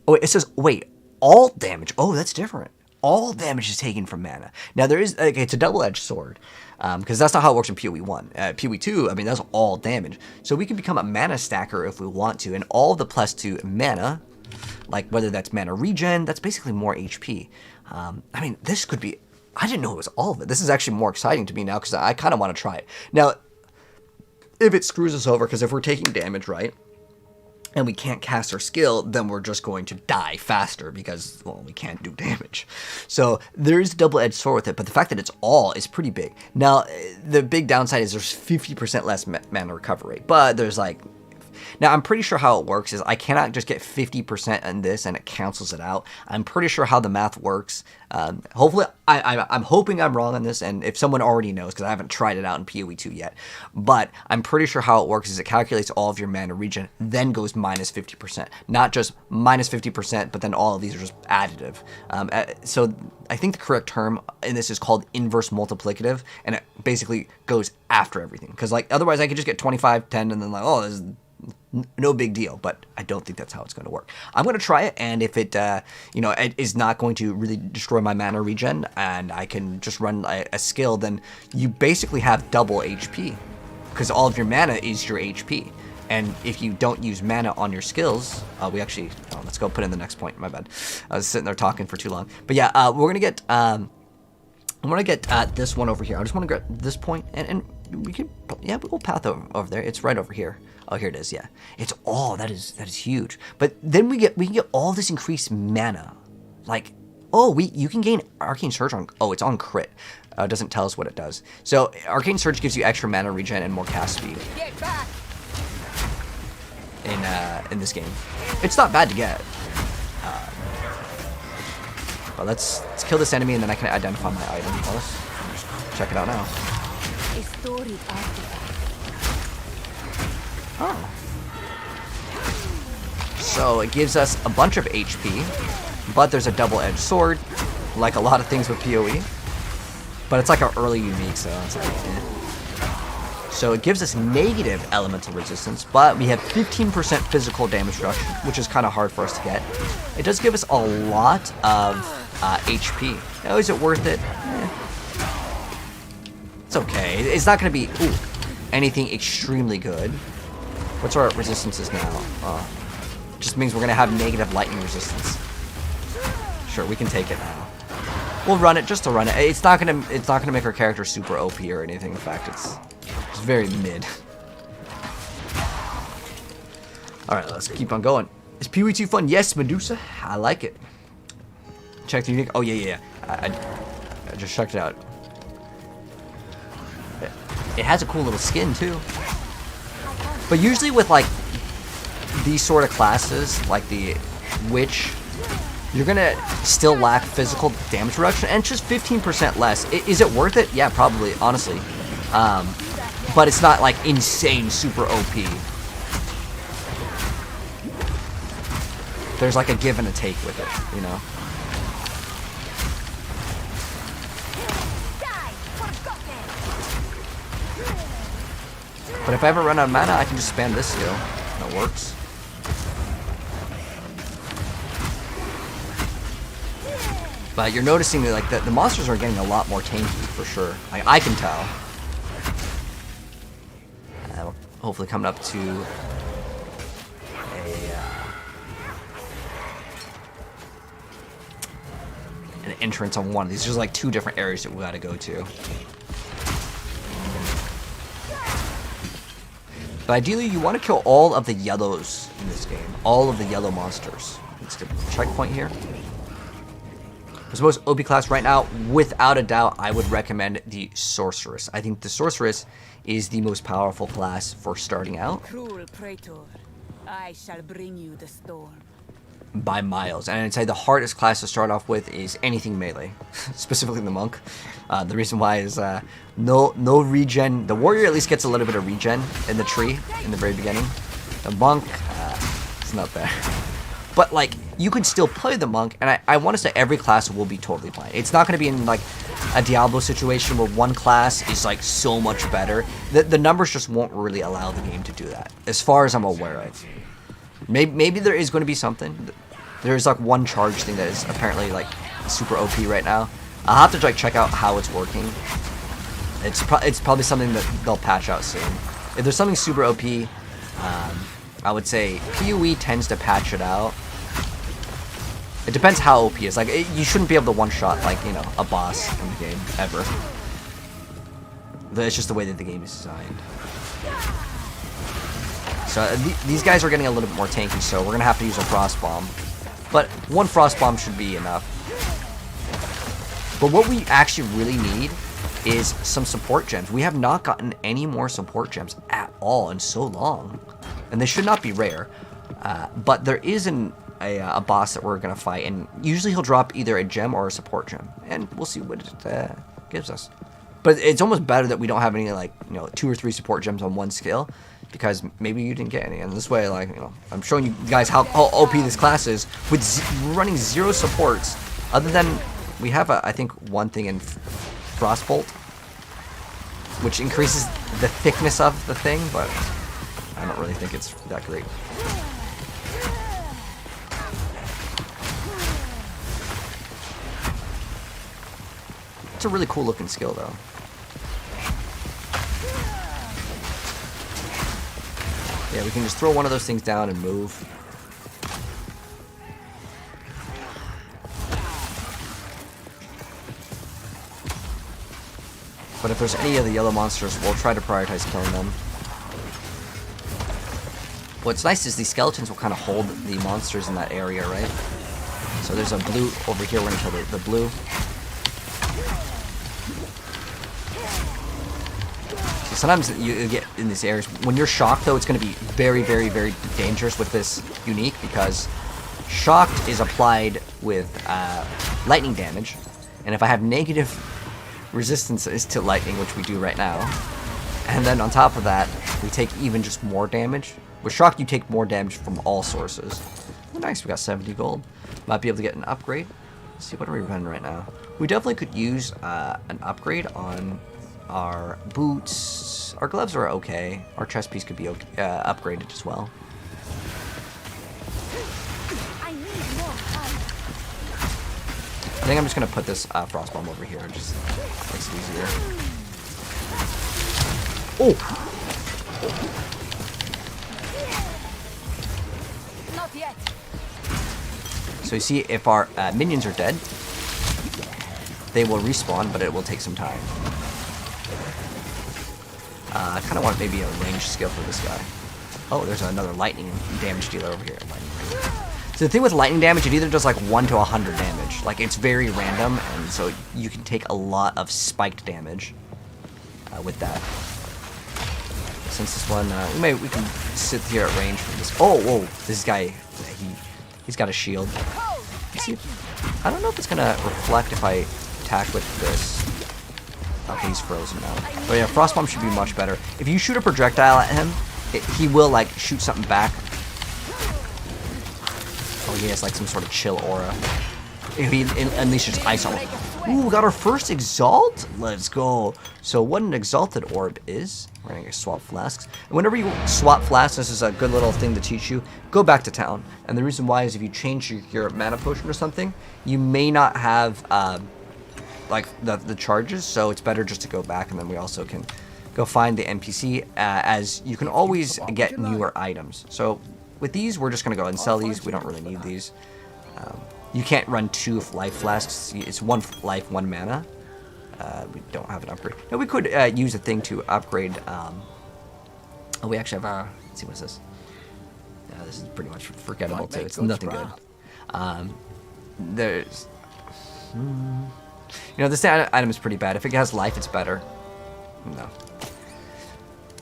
Oh, it says, wait, all damage. Oh, that's different. All damage is taken from mana. Now, there is, okay, it's a double-edged sword. Because that's not how it works in PoE 1. PoE 2, I mean, that's all damage. So we can become a mana stacker if we want to. And all the +2 mana, like whether that's mana regen, that's basically more HP. I mean, this could be, I didn't know it was all of it. This is actually more exciting to me now because I kind of want to try it. Now, if it screws us over, because if we're taking damage, right, and we can't cast our skill, then we're just going to die faster because, well, we can't do damage. So there is a double-edged sword with it, but the fact that it's all is pretty big. Now, the big downside is there's 50% less mana recovery rate, but there's like... Now, I'm pretty sure how it works is I cannot just get 50% in this and it cancels it out. I'm pretty sure how the math works. Hopefully, I'm hoping I'm wrong on this, and if someone already knows, because I haven't tried it out in PoE 2 yet, but I'm pretty sure how it works is it calculates all of your mana regen, then goes minus 50%. Not just minus 50%, but then all of these are just additive. So I think the correct term in this is called inverse multiplicative, and it basically goes after everything. Because like otherwise I could just get 25, 10, and then like, oh, this is no big deal, but I don't think that's how it's going to work. I'm going to try it, and if it, it is not going to really destroy my mana regen, and I can just run a skill, then you basically have double HP, because all of your mana is your HP. And if you don't use mana on your skills, let's go put in the next point. My bad. I was sitting there talking for too long. But yeah, we're gonna get. I'm gonna get this one over here. I just want to get this point, and we can. Yeah, we'll path over there. It's right over here. Oh, here it is. Yeah, it's all that is huge. But then we can get all this increased mana, like you can gain Arcane Surge on. Oh, it's on crit. It doesn't tell us what it does. So Arcane Surge gives you extra mana regen and more cast speed. Get back. In this game, it's not bad to get. But let's kill this enemy, and then I can identify my item. Well, let's check it out now. A storied artifact. Oh. So it gives us a bunch of HP, but there's a double-edged sword, like a lot of things with PoE. But it's like our early unique, so it's like, eh. So it gives us negative elemental resistance, but we have 15% physical damage reduction, which is kind of hard for us to get. It does give us a lot of HP. Now, is it worth it? Eh. It's okay. It's not going to be anything extremely good. What's our resistances now? Just means we're going to have negative lightning resistance. Sure, we can take it now. We'll run it just to run it. It's not gonna make our character super OP or anything. In fact, it's very mid. All right, let's keep on going. Is PoE 2 fun? Yes, Medusa. I like it. Check the unique. Oh yeah. I just checked it out. It has a cool little skin too. But usually with like these sort of classes, like the witch, you're gonna still lack physical damage reduction, and it's just 15% less. Is it worth it? Yeah, probably, honestly. But it's not like insane, super OP. There's like a give and a take with it, you know? But if I ever run out of mana, I can just spam this skill. That works. But you're noticing that like the monsters are getting a lot more tanky for sure. Like, I can tell. Hopefully coming up to an entrance on one of these. There's like 2 different areas that we gotta go to. But ideally, you want to kill all of the yellows in this game. All of the yellow monsters. Let's get a checkpoint here. As most OP class right now, without a doubt, I would recommend the Sorceress. I think the Sorceress is the most powerful class for starting out. Cruel Praetor, I shall bring you the storm. By miles. And I'd say the hardest class to start off with is anything melee, specifically the monk. The reason why is no regen. The warrior at least gets a little bit of regen in the tree in the very beginning. The monk, it's not there. But like, you could still play the monk, and I want to say every class will be totally fine. It's not going to be in like a Diablo situation where one class is like so much better. The numbers just won't really allow the game to do that, as far as I'm aware of. Maybe there is going to be something. There's like one charge thing that is apparently like super OP right now. I'll have to like check out how it's working. It's probably something that they'll patch out soon. If there's something super OP, I would say PoE tends to patch it out. It depends how OP it is. Like, you shouldn't be able to one-shot, like, you know, a boss in the game, ever. It's just the way that the game is designed. So, these guys are getting a little bit more tanky, so we're going to have to use a Frost Bomb. But one Frost Bomb should be enough. But what we actually really need is some support gems. We have not gotten any more support gems at all in so long. And they should not be rare. But there is a boss that we're going to fight, and usually he'll drop either a gem or a support gem, and we'll see what it gives us. But it's almost better that we don't have any, like, you know, 2 or 3 support gems on one skill, because maybe you didn't get any, and this way, like, you know, I'm showing you guys how OP this class is with running 0 supports, other than we have I think one thing in Frostbolt, which increases the thickness of the thing, but I don't really think it's that great. It's a really cool looking skill though. Yeah, we can just throw one of those things down and move. But if there's any of the yellow monsters, we'll try to prioritize killing them. What's nice is these skeletons will kind of hold the monsters in that area, right? So there's a blue over here. We're going to kill the blue. Sometimes you get in these areas, when you're shocked though, it's going to be very, very, very dangerous with this unique, because shocked is applied with lightning damage, and if I have negative resistances to lightning, which we do right now, and then on top of that, we take even just more damage. With shocked, you take more damage from all sources. Oh, nice, we got 70 gold. Might be able to get an upgrade. Let's see, what are we running right now? We definitely could use an upgrade on our boots. Our gloves are okay. Our chest piece could be upgraded as well. I think I'm just gonna put this frost bomb over here. It just makes it easier. Oh! Not yet. So you see, if our minions are dead, they will respawn, but it will take some time. I kind of want maybe a ranged skill for this guy. Oh, there's another lightning damage dealer over here. So the thing with lightning damage, it either does like 1 to 100 damage. Like, it's very random, and so you can take a lot of spiked damage with that. Since this one, we can sit here at range for this. Oh, whoa! This guy, he's got a shield. See, I don't know if it's gonna reflect if I attack with this. Okay, he's frozen now. But yeah, Frost Bomb should be much better. If you shoot a projectile at him, he will like shoot something back. Oh, he has like some sort of chill aura. If he unleashes ice on him. Ooh, we got our first Exalt. Let's go. So what an Exalted Orb is, we're going to swap flasks. And whenever you swap flasks, this is a good little thing to teach you, go back to town. And the reason why is if you change your mana potion or something, you may not have like the charges, so it's better just to go back. And then we also can go find the NPC, as you can always get newer items. So with these, we're just going to go ahead and sell these. We don't really need these. You can't run 2 life flasks. It's 1 life, 1 mana. We don't have an upgrade. No, we could use a thing to upgrade. Oh, we actually have a. Let's see, what is this? This is pretty much forgettable too. It's nothing good. There's. You know, this item is pretty bad. If it has life, it's better. No.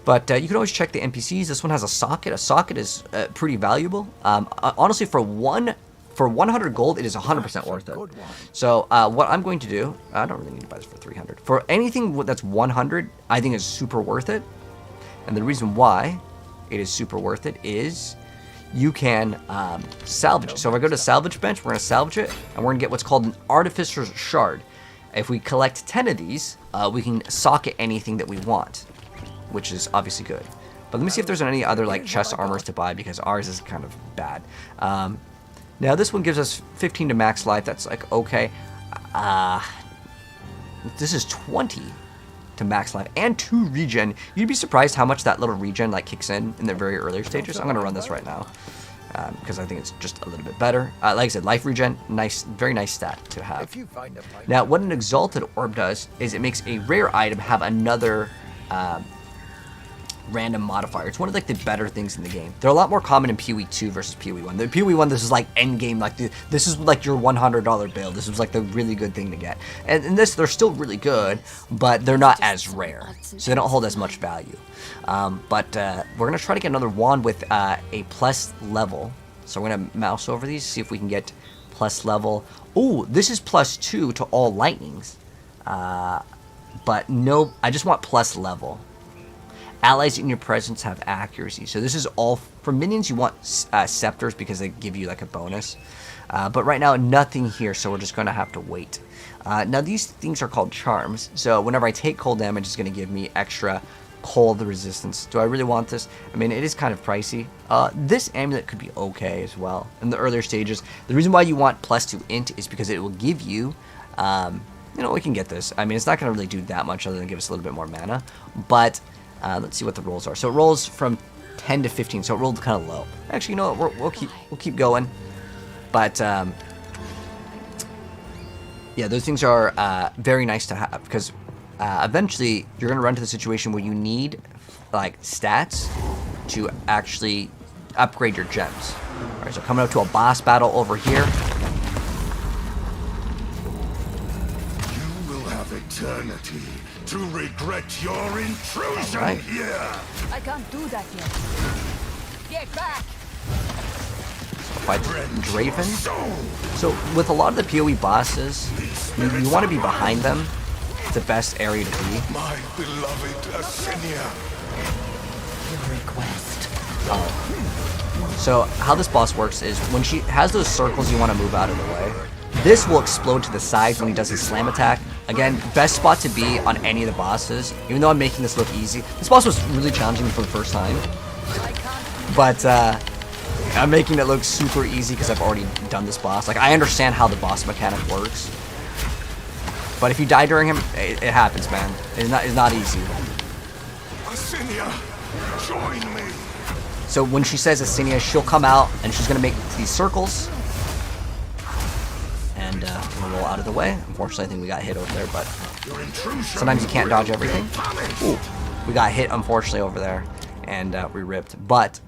But you can always check the NPCs. This one has a socket. A socket is pretty valuable. Honestly, for 100 gold, it is 100% worth it. So what I'm going to do, I don't really need to buy this for 300. For anything that's 100, I think is super worth it. And the reason why it is super worth it is you can salvage it. So if I go to salvage bench, we're going to salvage it, and we're going to get what's called an artificer's shard. If we collect 10 of these, we can socket anything that we want, which is obviously good. But let me see if there's any other like chest armors to buy, because ours is kind of bad. Now this one gives us 15 to max life. That's like okay. This is 20 to max life and 2 regen. You'd be surprised how much that little regen like kicks in the very earlier stages. I'm gonna run this right now because I think it's just a little bit better. Like I said, life regen, nice, very nice stat to have. Now what an Exalted Orb does is it makes a rare item have another random modifier. It's one of like the better things in the game. They're a lot more common in PoE 2 versus PoE 1. The PoE 1, this is like end game, like this is like your $100 build. This was like the really good thing to get. And in this, they're still really good, but they're not as rare, so they don't hold as much value. But we're gonna try to get another wand with a plus level. So we're gonna mouse over these, see if we can get plus level. Oh, this is +2 to all lightnings, but no, I just want plus level. Allies in your presence have accuracy. So this is all for minions. You want scepters because they give you like a bonus. But right now, nothing here, so we're just going to have to wait. Now these things are called charms. So whenever I take cold damage, it's going to give me extra cold resistance. Do I really want this? I mean, it is kind of pricey. This amulet could be okay as well in the earlier stages. The reason why you want +2 int is because it will give you. You know, we can get this. I mean, it's not going to really do that much other than give us a little bit more mana, but. Let's see what the rolls are. So it rolls from 10 to 15, so it rolled kind of low. Actually, you know what? We'll keep going. But yeah, those things are very nice to have because eventually you're gonna run to the situation where you need like stats to actually upgrade your gems. All right, so coming up to a boss battle over here. You will have eternity to regret your intrusion here. I can't do that yet. Get back! Fight Draven. So with a lot of the PoE bosses, you want to be behind them. It's the best area to be. My beloved Asinia. Your request. So how this boss works is when she has those circles, you want to move out of the way. This will explode to the side when he does his slam attack. Again, best spot to be on any of the bosses. Even though I'm making this look easy. This boss was really challenging for the first time. But I'm making it look super easy because I've already done this boss. Like, I understand how the boss mechanic works. But if you die during him, it happens, man. It's not easy. Asinia, join me. So when she says Asinia, she'll come out and she's going to make these circles. And we'll roll out of the way. Unfortunately, I think we got hit over there, but sometimes you can't dodge everything. Ooh, we got hit, unfortunately, over there, and we ripped. But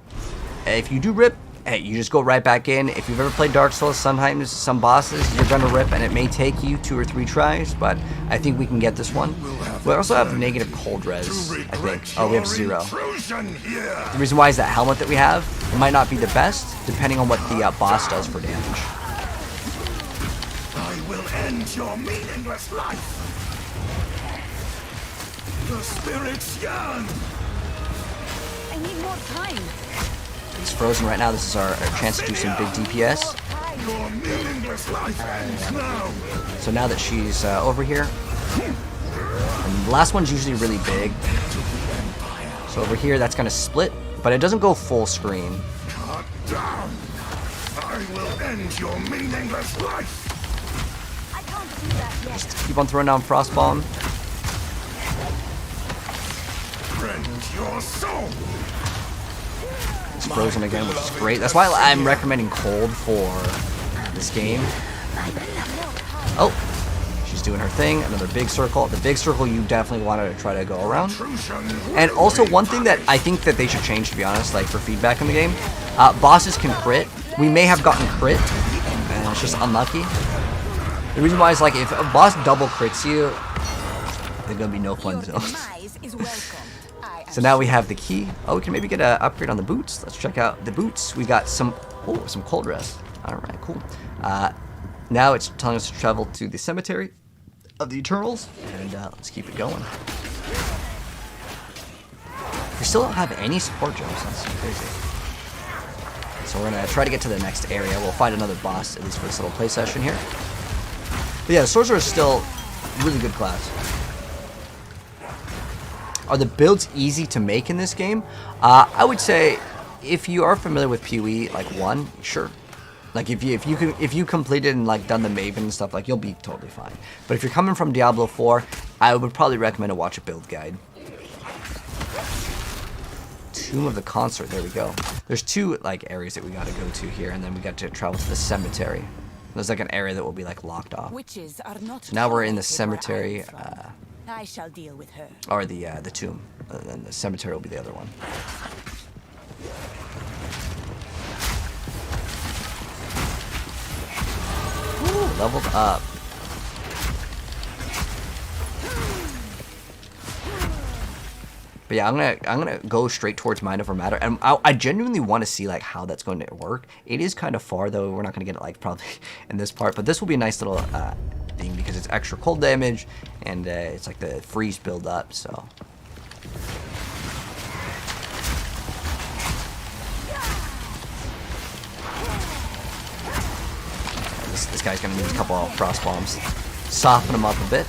if you do rip, hey, you just go right back in. If you've ever played Dark Souls, sometimes some bosses, you're going to rip, and it may take you 2 or 3 tries, but I think we can get this one. We also have negative cold res, I think. Oh, we have 0. The reason why is that helmet that we have, it might not be the best, depending on what the boss does for damage. End your meaningless life. The spirits yearn. I need more time. He's frozen right now. This is our chance to do some big DPS. Your meaningless life ends now. So now that she's over here, and the last one's usually really big. So over here, that's gonna split, but it doesn't go full screen. Cut down. I will end your meaningless life. I can't do that yet. Just keep on throwing down frost bomb. Rend your soul. It's frozen again, which is great. That's why I'm recommending cold for this game. Oh, she's doing her thing. Another big circle. The big circle you definitely want to try to go around. And also one thing that I think that they should change, to be honest, like for feedback in the game, bosses can crit. We may have gotten crit, and it's just unlucky. The reason why is like if a boss double crits you, there's gonna be no fun zones. Demise is welcomed. So now we have the key. Oh, we can maybe get an upgrade on the boots. Let's check out the boots. We got some cold rest. All right, cool. Now it's telling us to travel to the cemetery of the Eternals, and let's keep it going. We still don't have any support jumps. That's crazy. So we're gonna try to get to the next area. We'll find another boss, at least for this little play session here. But yeah, the Sorcerer is still a really good class. Are the builds easy to make in this game? I would say if you are familiar with PoE like 1, sure. Like if you completed and like done the Maven and stuff, like you'll be totally fine. But if you're coming from Diablo 4, I would probably recommend to watch a build guide. Tomb of the Consort, there we go. There's 2 like areas that we gotta go to here, and then we got to travel to the cemetery. There's like an area that will be like locked off. Witches are not So now we're in the tolerated where I am cemetery, from. I shall deal with her. or the tomb, and then the cemetery will be the other one. Ooh, leveled up. But yeah, I'm gonna go straight towards Mind Over Matter, and I genuinely want to see like how that's going to work. It is kind of far though. We're not gonna get it like probably in this part, but this will be a nice little thing because it's extra cold damage and it's like the freeze build up. So. This guy's gonna need a couple of frost bombs, soften him up a bit.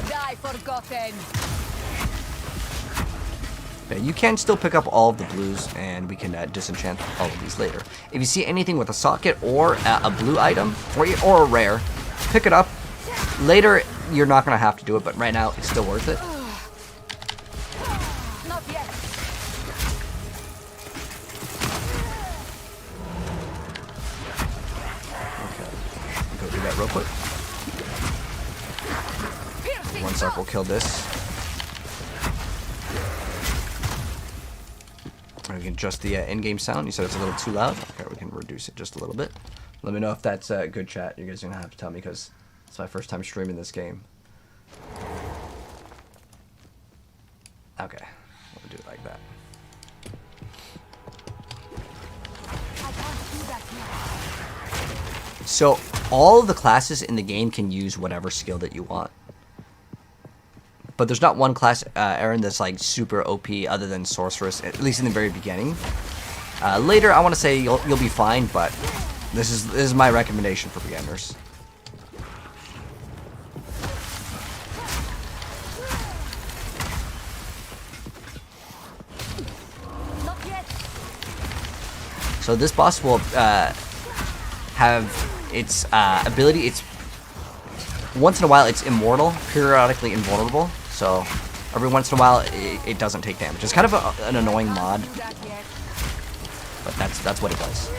Die forgotten. Yeah, you can still pick up all of the blues, and we can disenchant all of these later. If you see anything with a socket or a blue item or a rare, pick it up. Later, you're not gonna have to do it, but right now it's still worth it. Not yet. Okay, go do that real quick. One sec, we'll kill this. We can adjust the in-game sound. You said it's a little too loud. Okay, we can reduce it just a little bit. Let me know if that's good chat. You guys are gonna have to tell me because it's my first time streaming this game. Okay, we'll do it like that. So all of the classes in the game can use whatever skill that you want. But there's not one class, Aaron, that's like super OP other than Sorceress, at least in the very beginning. Later, I want to say you'll be fine, but this is my recommendation for beginners. Not yet. So this boss will have its ability. It's once in a while it's immortal, periodically invulnerable. So every once in a while it doesn't take damage. It's kind of an annoying mod, but that's what it does.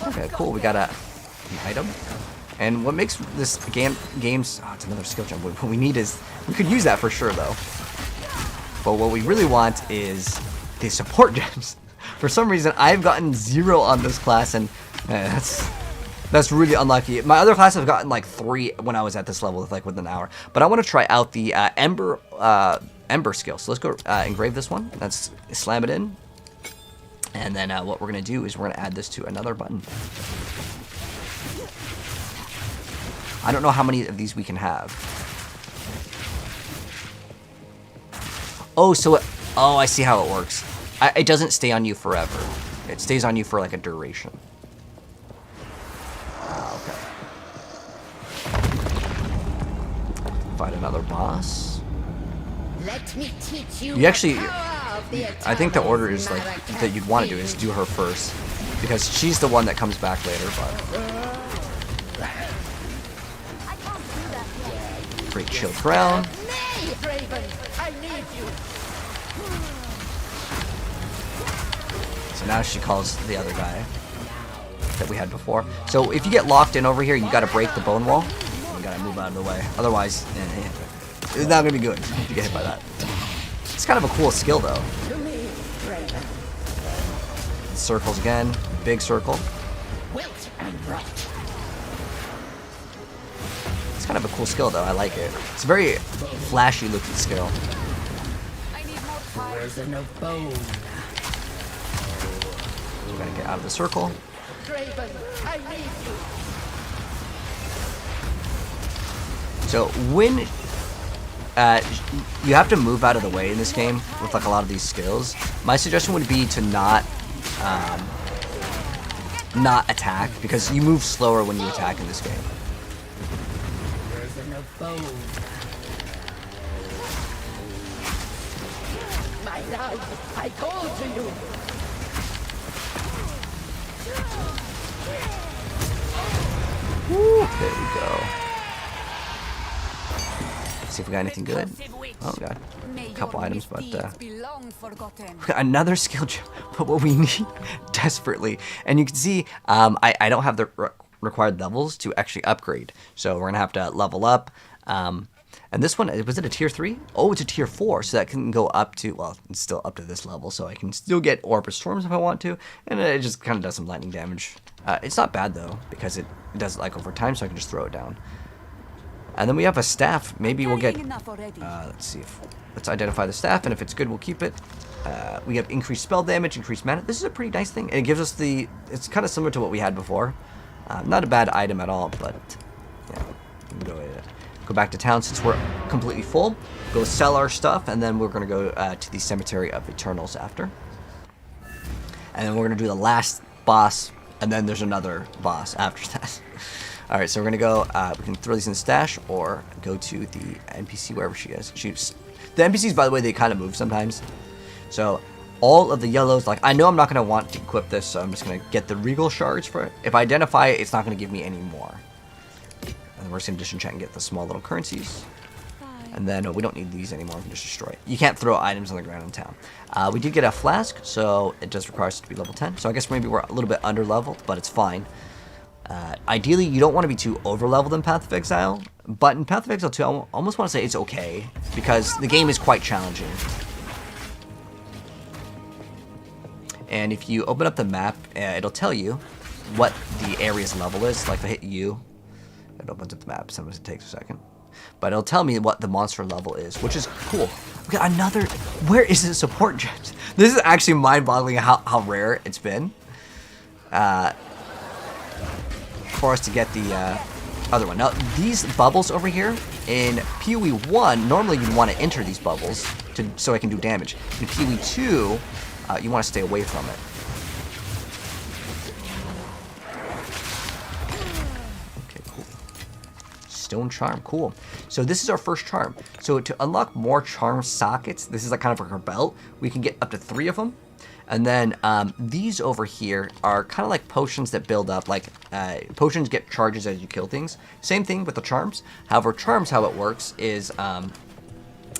Okay, cool. We got an item, and what makes this game's it's another skill jump. What we need is we could use that for sure though. But what we really want is the support gems. For some reason, I've gotten 0 on this class, and that's really unlucky. My other class I've gotten like 3 when I was at this level, like within an hour. But I want to try out the Ember skill. So let's go engrave this one. Let's slam it in. And then what we're going to do is we're going to add this to another button. I don't know how many of these we can have. Oh, so oh, I see how it works. It doesn't stay on you forever. It stays on you for like a duration. Okay. Fight another boss. Let me teach you. You actually, I think the order is like that you'd want to do is do her first, because she's the one that comes back later. But great shield crown. So now she calls the other guy that we had before. So if you get locked in over here, you got to break the bone wall. You got to move out of the way. Otherwise, it's not gonna be good if you get hit by that. It's kind of a cool skill though. Circles again, big circle. It's kind of a cool skill though. I like it. It's a very flashy looking skill. I need more time. Prison of bone. We're gonna get out of the circle. So when you have to move out of the way in this game with like a lot of these skills, my suggestion would be to not attack, because you move slower when you attack in this game. Prison of bone. My love, I call to you. Woo, there we go. See if we got anything good. Oh god, a couple items, but another skill jump. But what we need desperately, and you can see, I don't have the required levels to actually upgrade, so we're gonna have to level up. And this one, was it a tier 3? Oh, it's a tier 4, so that can go up to, well, it's still up to this level, so I can still get Orb of Storms if I want to, and it just kind of does some lightning damage. It's not bad though, because it does it like over time, so I can just throw it down. And then we have a staff. Maybe we'll get, let's see, let's identify the staff, and if it's good, we'll keep it. We have increased spell damage, increased mana. This is a pretty nice thing, and it gives us the, it's kind of similar to what we had before. Not a bad item at all, but yeah, we can go back to town since we're completely full. Go sell our stuff, and then we're going to go to the Cemetery of Eternals after. And then we're going to do the last boss, and then there's another boss after that. Alright, so we're going to go, we can throw these in the stash, or go to the NPC wherever she is. The NPCs, by the way, they kind of move sometimes. So, all of the yellows, like, I know I'm not going to want to equip this, so I'm just going to get the Regal Shards for it. If I identify it, it's not going to give me any more. And we're just going to disenchant and get the small little currencies. And then, we don't need these anymore, we can just destroy it. You can't throw items on the ground in town. We did get a flask, so it does require us to be level 10. So I guess maybe we're a little bit under leveled, but it's fine. Ideally, you don't want to be too over-leveled in Path of Exile, but in Path of Exile 2, I almost want to say it's okay, because the game is quite challenging. And if you open up the map, it'll tell you what the area's level is. Like if I hit U, it opens up the map. Sometimes it takes a second. But it'll tell me what the monster level is, which is cool. Okay, another, where is the support jet? This is actually mind-boggling how rare it's been. For us to get the other one. Now, these bubbles over here, in PoE 1, normally you'd want to enter these bubbles so I can do damage. In PoE 2, you want to stay away from it. Okay, cool. Stone Charm, cool. So this is our first charm. So to unlock more charm sockets, this is like kind of like our belt, we can get up to 3 of them. And then these over here are kind of like potions that build up. Like potions get charges as you kill things. Same thing with the charms. However, charms, how it works is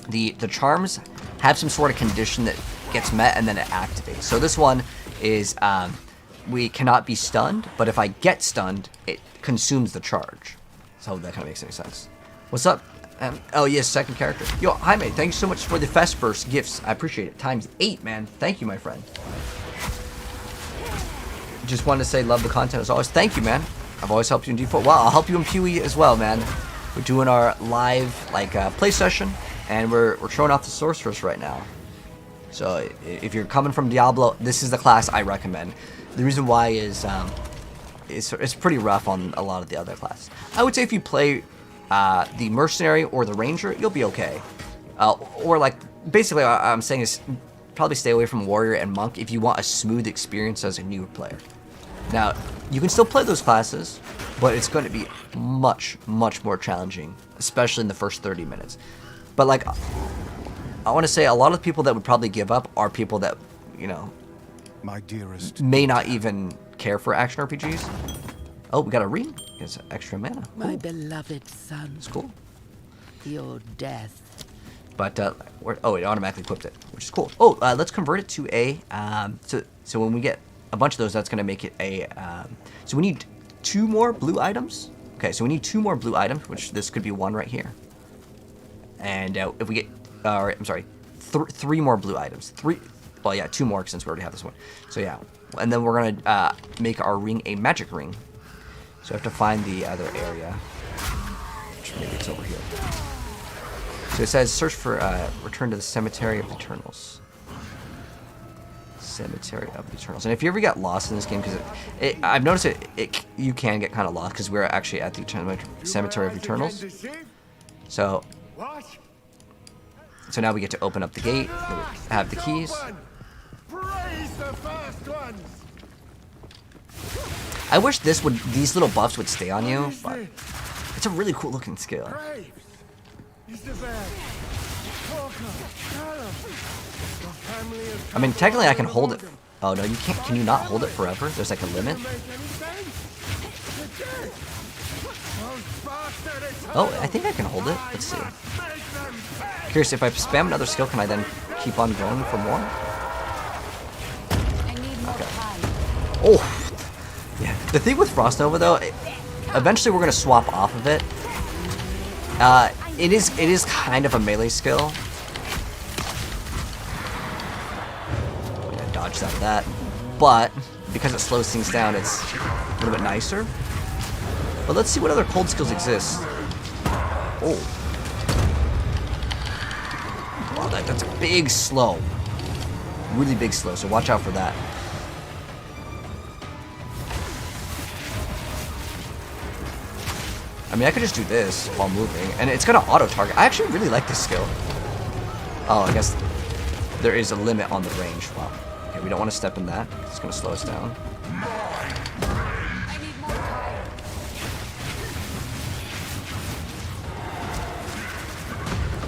the charms have some sort of condition that gets met and then it activates. So this one is we cannot be stunned, but if I get stunned, it consumes the charge. So that kind of makes any sense. What's up? Oh yes, second character. Yo, hi mate, thank you so much for the Festburst gifts. I appreciate it. ×8, man. Thank you, my friend. Just wanted to say love the content as always. Thank you, man. I've always helped you in D4. Well, I'll help you in PoE as well, man. We're doing our live play session, and we're showing off the Sorceress right now. So if you're coming from Diablo, this is the class I recommend. The reason why is it's pretty rough on a lot of the other classes. I would say if you play the mercenary or the ranger, you'll be okay. Or like basically, what I'm saying is probably stay away from warrior and monk if you want a smooth experience as a new player. Now, you can still play those classes, but it's going to be much more challenging, especially in the first 30 minutes. But like, I want to say a lot of the people that would probably give up are people that, you know, My dearest. may not even care for action RPGs. Oh, we got a ring. It's extra mana. My beloved son, It's cool. your death. But oh, it automatically equipped it, which is cool. Oh, let's convert it to a so when we get a bunch of those, that's gonna make it a so we need 2 more blue items. Okay, so we need 2 more blue items, which this could be 1 right here. And if we get, I'm sorry, 3 more blue items. 3. Well, yeah, 2 more since we already have this one. So yeah, and then we're gonna make our ring a magic ring. So I have to find the other area, which maybe it's over here. So it says search for return to the Cemetery of the Eternals. Cemetery of the Eternals. And if you ever get lost in this game, because I've noticed you can get kind of lost because we're actually at the Cemetery of Eternals. So now we get to open up the gate. We have the keys. I wish these little buffs would stay on you, but it's a really cool looking skill. I mean, technically I can hold it. Oh no, you can't. Can you not hold it forever? There's like a limit. Oh, I think I can hold it. Let's see. Curious, if I spam another skill, can I then keep on going for more? Okay. Oh, yeah. The thing with Frost Nova though, eventually we're gonna swap off of it. It is kind of a melee skill. I'm gonna dodge out of that, but because it slows things down, it's a little bit nicer. But let's see what other cold skills exist. Oh, wow, that's a big slow, really big slow. So watch out for that. I mean, I could just do this while moving, and it's gonna auto-target. I actually really like this skill. Oh, I guess there is a limit on the range. Wow. Okay, we don't want to step in that. It's gonna slow us down.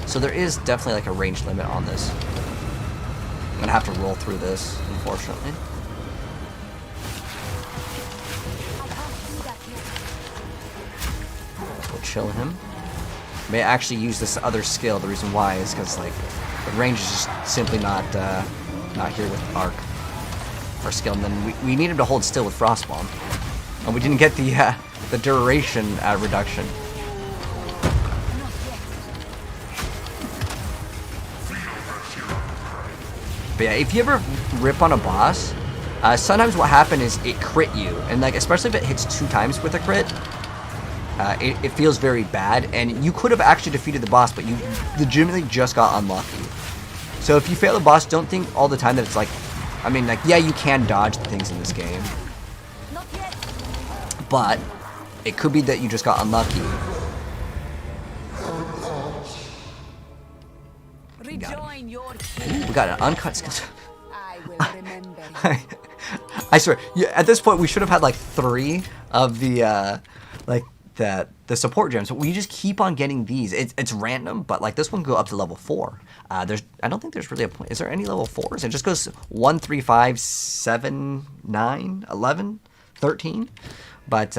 So there is definitely like a range limit on this. I'm gonna have to roll through this, unfortunately. We'll chill him. May actually use this other skill. The reason why is because like the range is just simply not here with our skill. And then we need him to hold still with Frostbomb, and we didn't get the duration reduction. But yeah, if you ever rip on a boss, sometimes what happens is it crit you, and like especially if it hits 2 times with a crit, it feels very bad. And you could have actually defeated the boss, but you legitimately just got unlucky. So if you fail the boss, don't think all the time that it's like, I mean, like yeah, you can dodge the things in this game, but it could be that you just got unlucky. Rejoin your Ooh, we got an uncut skill. I will remember. I swear, yeah, at this point we should have had like 3 of the the support gems. We just keep on getting these. It's random, but like this one go up to level 4. I don't think there's really a point. Is there any level 4s? It just goes 1, 3, 5, 7, 9, 11, 13. But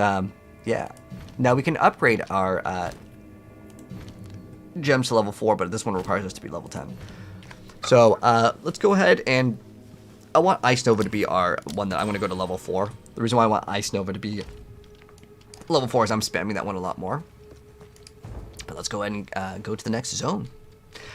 yeah, now we can upgrade our gems to level 4, but this one requires us to be level 10. So let's go ahead, and I want Ice Nova to be our one that I'm going to go to level 4. The reason why I want Ice Nova to be level 4 is I'm spamming that one a lot more. But let's go ahead and go to the next zone.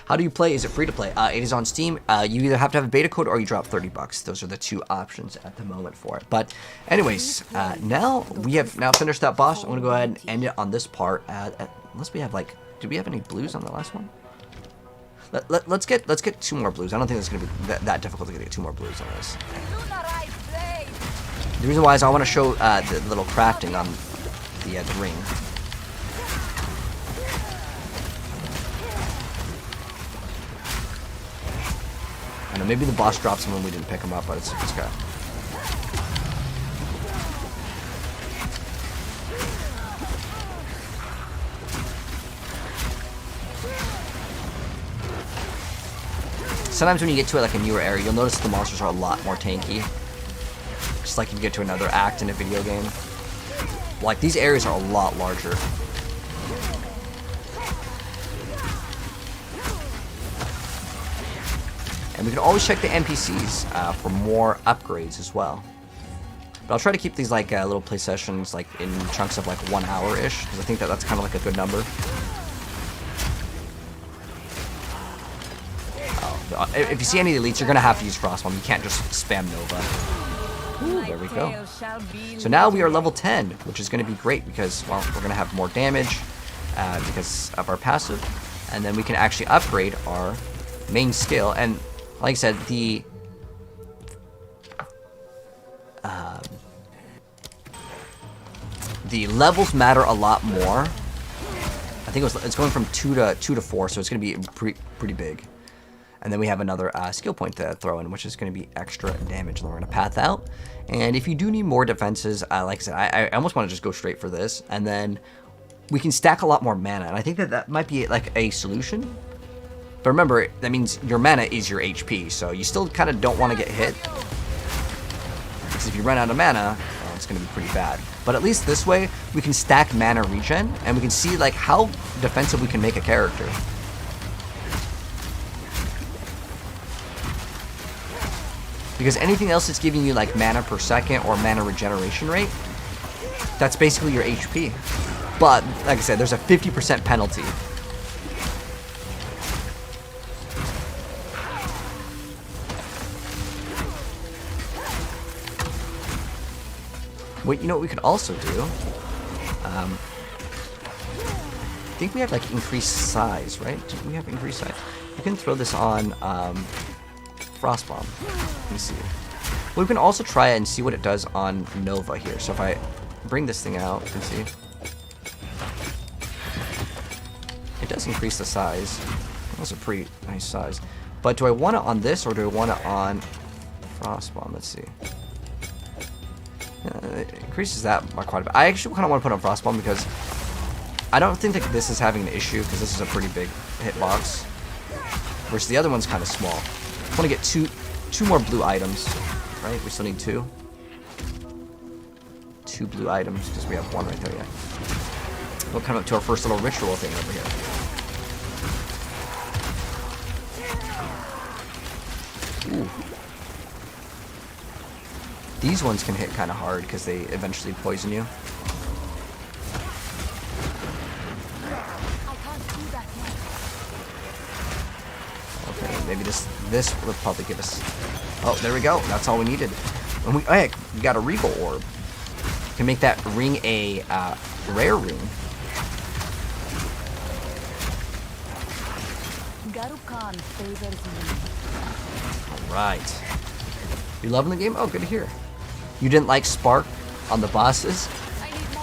How do you play? Is it free to play? It is on Steam. You either have to have a beta code or you drop $30. Those are the 2 options at the moment for it. But anyways, now we have finished that boss. I'm going to go ahead and end it on this part. Unless we have like, did we have any blues on the last one? Let's get 2 more blues. I don't think it's going to be that difficult to get 2 more blues on this. The reason why is I want to show the little crafting on the ring. I know maybe the boss drops him when we didn't pick him up, but it's good. Sometimes when you get to like a newer area, you'll notice the monsters are a lot more tanky. Just like you get to another act in a video game. Like, these areas are a lot larger. And we can always check the NPCs for more upgrades as well. But I'll try to keep these like little play sessions like in chunks of like 1 hour-ish, because I think that that's kind of like a good number. Oh, if you see any elites, you're going to have to use Frostbomb. You can't just spam Nova. Ooh, there we go. So now we are level 10, which is going to be great because, well, we're going to have more damage because of our passive. And then we can actually upgrade our main skill. And like I said, the levels matter a lot more. I think it's going from 2 to 4, so it's going to be pretty big. And then we have another skill point to throw in, which is going to be extra damage. And we're going to path out. And if you do need more defenses, like I said, I almost want to just go straight for this. And then we can stack a lot more mana. And I think that that might be like a solution. But remember, that means your mana is your HP. So you still kind of don't want to get hit. Because if you run out of mana, well, it's going to be pretty bad. But at least this way, we can stack mana regen. And we can see like how defensive we can make a character. Because anything else that's giving you like mana per second or mana regeneration rate, that's basically your HP. But, like I said, there's a 50% penalty. Wait, you know what we could also do? I think we have like increased size, right? Do we have increased size? You can throw this on Frostbomb. Let me see. We can also try it and see what it does on Nova here. So if I bring this thing out, you can see. It does increase the size. That's a pretty nice size. But do I want it on this or do I want it on Frostbomb? Let's see. It increases that by quite a bit. I actually kind of want to put on Frostbomb because I don't think that this is having an issue because this is a pretty big hitbox. Whereas the other one's kind of small. I want to get two more blue items, right? We still need 2. 2 blue items because we have 1 right there, yeah. We'll come up to our first little ritual thing over here. Ooh. These ones can hit kind of hard because they eventually poison you. Okay, maybe this will probably give us... Oh, there we go. That's all we needed. And we got a Regal Orb. We can make that ring a rare ring. Alright. You loving the game? Oh, good to hear. You didn't like Spark on the bosses?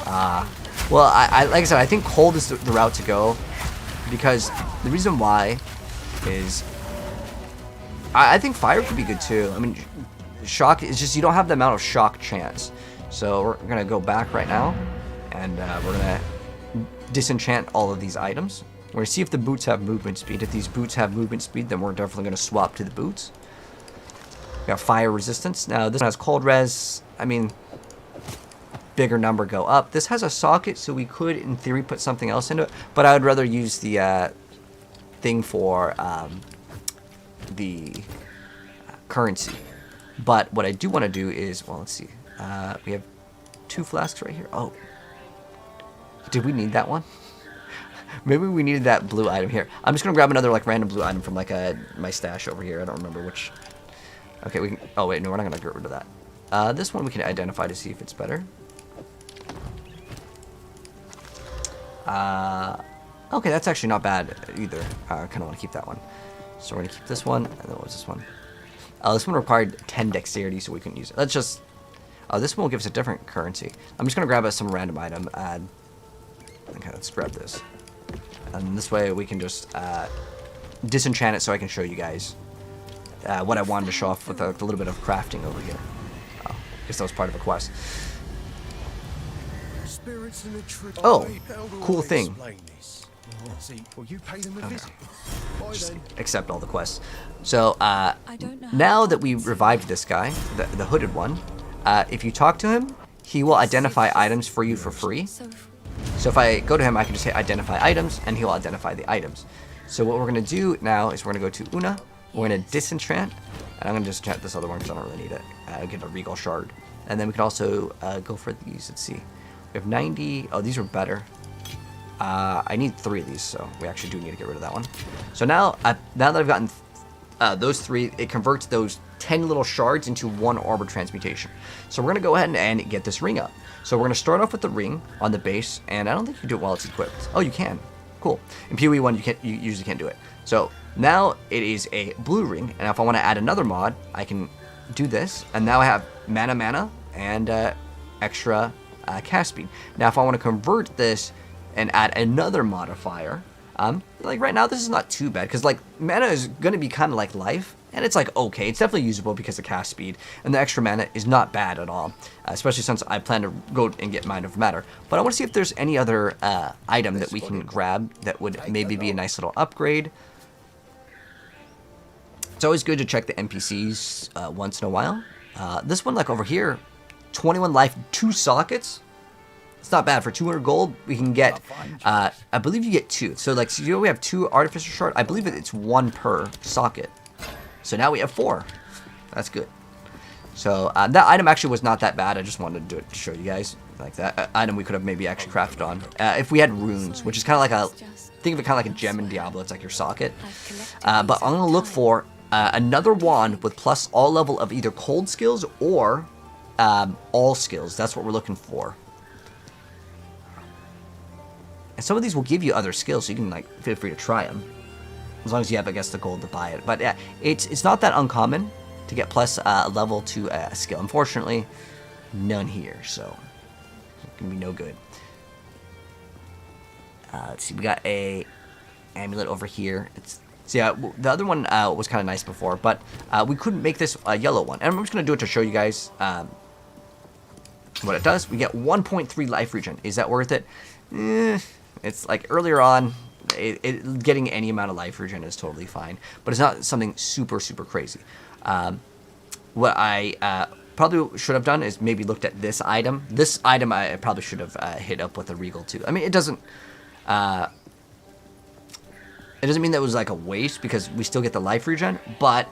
Well, I like I said, I think cold is the route to go. Because the reason why is... I think fire could be good too. I mean, shock is just you don't have the amount of shock chance. So we're gonna go back right now, and we're gonna disenchant all of these items. We're gonna see if the boots have movement speed. If these boots have movement speed, then we're definitely gonna swap to the boots. We got fire resistance. Now this one has cold res. I mean, bigger number go up. This has a socket, so we could, in theory, put something else into it. But I would rather use the thing for the currency. But what I do want to do is, well, let's see. We have 2 flasks right here. Oh, did we need that one? Maybe we needed that blue item here. I'm just gonna grab another like random blue item from like my stash over here. I don't remember which. Okay, we can. Oh wait, no, we're not gonna get rid of that. This one we can identify to see if it's better. Okay, that's actually not bad either. I kind of want to keep that one. So we're gonna keep this one. And then what was this one? This one required 10 dexterity, so we couldn't use it. Let's just. This one will give us a different currency. I'm just going to grab us some random item. Okay, let's grab this. And this way we can just disenchant it so I can show you guys what I wanted to show off with a little bit of crafting over here. Oh, I guess that was part of a quest. Oh, cool thing. Just accept all the quests. So now that we revived this guy, the hooded one, if you talk to him, he will identify items for you for free. So if I go to him, I can just hit identify items, and he'll identify the items. So what we're going to do now is we're going to go to Una, we're going to disenchant, and I'm going to disenchant this other one because I don't really need it. I'll get a regal shard. And then we can also go for these. Let's see. We have 90. Oh, these are better. I need 3 of these, so we actually do need to get rid of that one. So now that I've gotten those 3, it converts those 10 little shards into 1 armor transmutation. So we're going to go ahead and get this ring up. So we're going to start off with the ring on the base, and I don't think you can do it while it's equipped. Oh, you can. Cool. In PoE 1, you usually can't do it. So now it is a blue ring, and if I want to add another mod, I can do this, and now I have mana and extra cast speed. Now if I want to convert this and add another modifier, like right now this is not too bad, because like mana is going to be kind of like life, and it's like okay, it's definitely usable because of cast speed, and the extra mana is not bad at all, especially since I plan to go and get Mind of Matter. But I want to see if there's any other item that we can grab that would maybe be a nice little upgrade. It's always good to check the NPCs once in a while. This one, like over here, 21 life, 2 sockets. It's not bad. For 200 gold, we can get, I believe you get 2. So like, we have 2 artificer shard. I believe it's 1 per socket. So now we have 4. That's good. So that item actually was not that bad. I just wanted to do it to show you guys. Like that item we could have maybe actually crafted on. If we had runes, which is kind of like a, think of it kind of like a gem in Diablo. It's like your socket. But I'm going to look for another wand with plus all level of either cold skills or all skills. That's what we're looking for. And some of these will give you other skills, so you can like feel free to try them, as long as you have, I guess, the gold to buy it. But yeah, it's not that uncommon to get plus a level to a skill. Unfortunately, none here, so it's gonna be no good. Let's see, we got a amulet over here. So yeah, the other one was kind of nice before, but we couldn't make this a yellow one. And I'm just gonna do it to show you guys what it does. We get 1.3 life regen. Is that worth it? It's like earlier on, getting any amount of life regen is totally fine, but it's not something super crazy. What I probably should have done is maybe looked at this item. This item I probably should have hit up with a regal too. I mean, it doesn't mean that it was like a waste, because we still get the life regen, but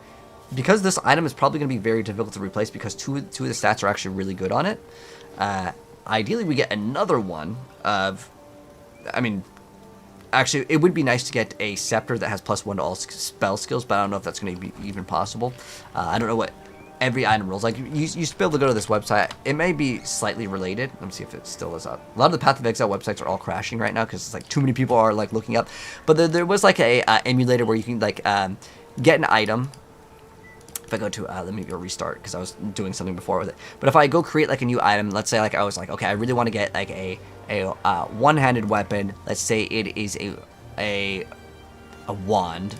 because this item is probably going to be very difficult to replace, because two of the stats are actually really good on it. Ideally, we get another one of, I mean, actually, it would be nice to get a scepter that has +1 to all spell skills, but I don't know if that's going to be even possible. I don't know what every item rolls like. You should be able to go to this website. It may be slightly related. Let me see if it still is up. A lot of the Path of Exile websites are all crashing right now because it's like too many people are like looking up. But there was like a emulator where you can like get an item. If I go to, let me go restart because I was doing something before with it. But if I go create like a new item, let's say like I was like, okay, I really want to get like a one-handed weapon. Let's say it is a wand,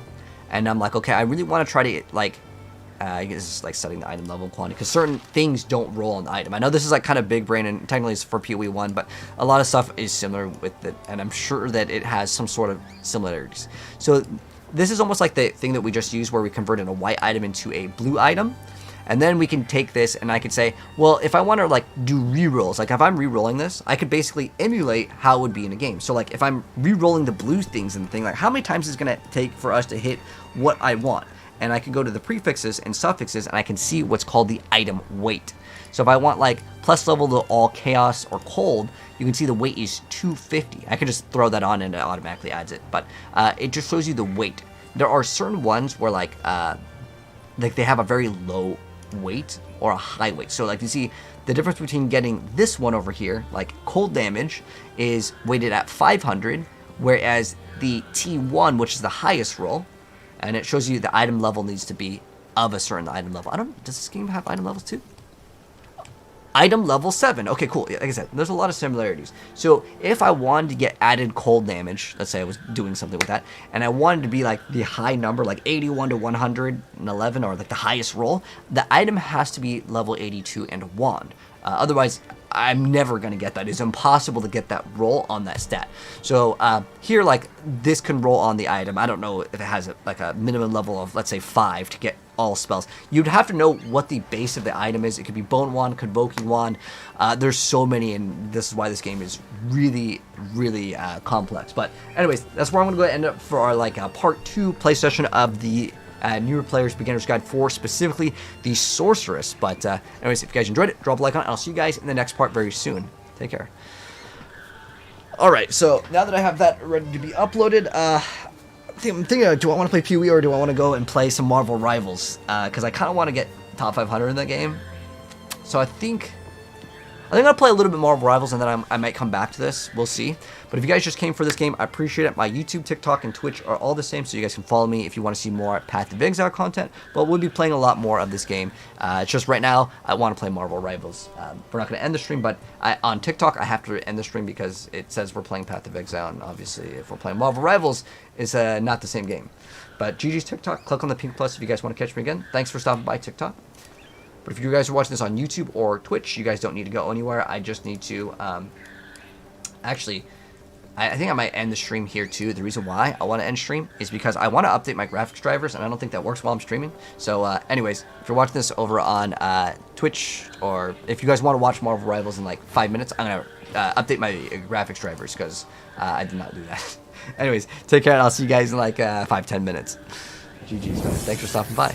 and I'm like, okay, I really want to try to get like, I guess it's like setting the item level quantity, because certain things don't roll on the item. I know this is like kind of big brain, and technically it's for PoE 1, but a lot of stuff is similar with it, and I'm sure that it has some sort of similarities. So this is almost like the thing that we just used where we converted a white item into a blue item. And then we can take this and I could say, well, if I want to like do rerolls, like if I'm rerolling this, I could basically emulate how it would be in a game. So like if I'm rerolling the blue things and the thing, like how many times is it going to take for us to hit what I want? And I can go to the prefixes and suffixes and I can see what's called the item weight. So if I want like plus level to all chaos or cold, you can see the weight is 250. I can just throw that on and it automatically adds it. But it just shows you the weight. There are certain ones where like they have a very low weight or a high weight. So like you see the difference between getting this one over here, like cold damage, is weighted at 500, whereas the T1, which is the highest roll, and it shows you the item level needs to be of a certain item level. Does this game have item levels too? Item level 7. Okay, cool. Like I said, there's a lot of similarities. So if I wanted to get added cold damage, let's say I was doing something with that, and I wanted to be like the high number, like 81 to 111, or like the highest roll, the item has to be level 82 and wand. Otherwise, I'm never going to get that. It's impossible to get that roll on that stat. So here, like, this can roll on the item. I don't know if it has like a minimum level of, let's say, 5 to get all spells. You'd have to know what the base of the item is. It could be Bone Wand, Convoking Wand. There's so many, and this is why this game is really, really complex. But anyways, that's where I'm going to go end up for our, like, part 2 play session of the newer players beginner's guide for specifically the sorceress. But anyways, if you guys enjoyed it, drop a like on it, and I'll see you guys in the next part very soon. Take care. Alright, so now that I have that ready to be uploaded, I'm thinking, do I want to play PoE or do I want to go and play some Marvel Rivals? Because I kind of want to get top 500 in that game. So I think I'm going to play a little bit Marvel Rivals, and then I might come back to this. We'll see. But if you guys just came for this game, I appreciate it. My YouTube, TikTok, and Twitch are all the same, so you guys can follow me if you want to see more Path of Exile content. But we'll be playing a lot more of this game. It's just right now, I want to play Marvel Rivals. We're not going to end the stream, but on TikTok, I have to end the stream because it says we're playing Path of Exile, and obviously, if we're playing Marvel Rivals, it's not the same game. But GG's TikTok, click on the pink plus if you guys want to catch me again. Thanks for stopping by TikTok. But if you guys are watching this on YouTube or Twitch, you guys don't need to go anywhere. I just need to, actually, I think I might end the stream here too. The reason why I want to end stream is because I want to update my graphics drivers, and I don't think that works while I'm streaming. So anyways, if you're watching this over on Twitch, or if you guys want to watch Marvel Rivals in like 5 minutes, I'm going to update my graphics drivers because I did not do that. Anyways, take care, and I'll see you guys in like 5-10 minutes. GG's, man. Thanks for stopping by.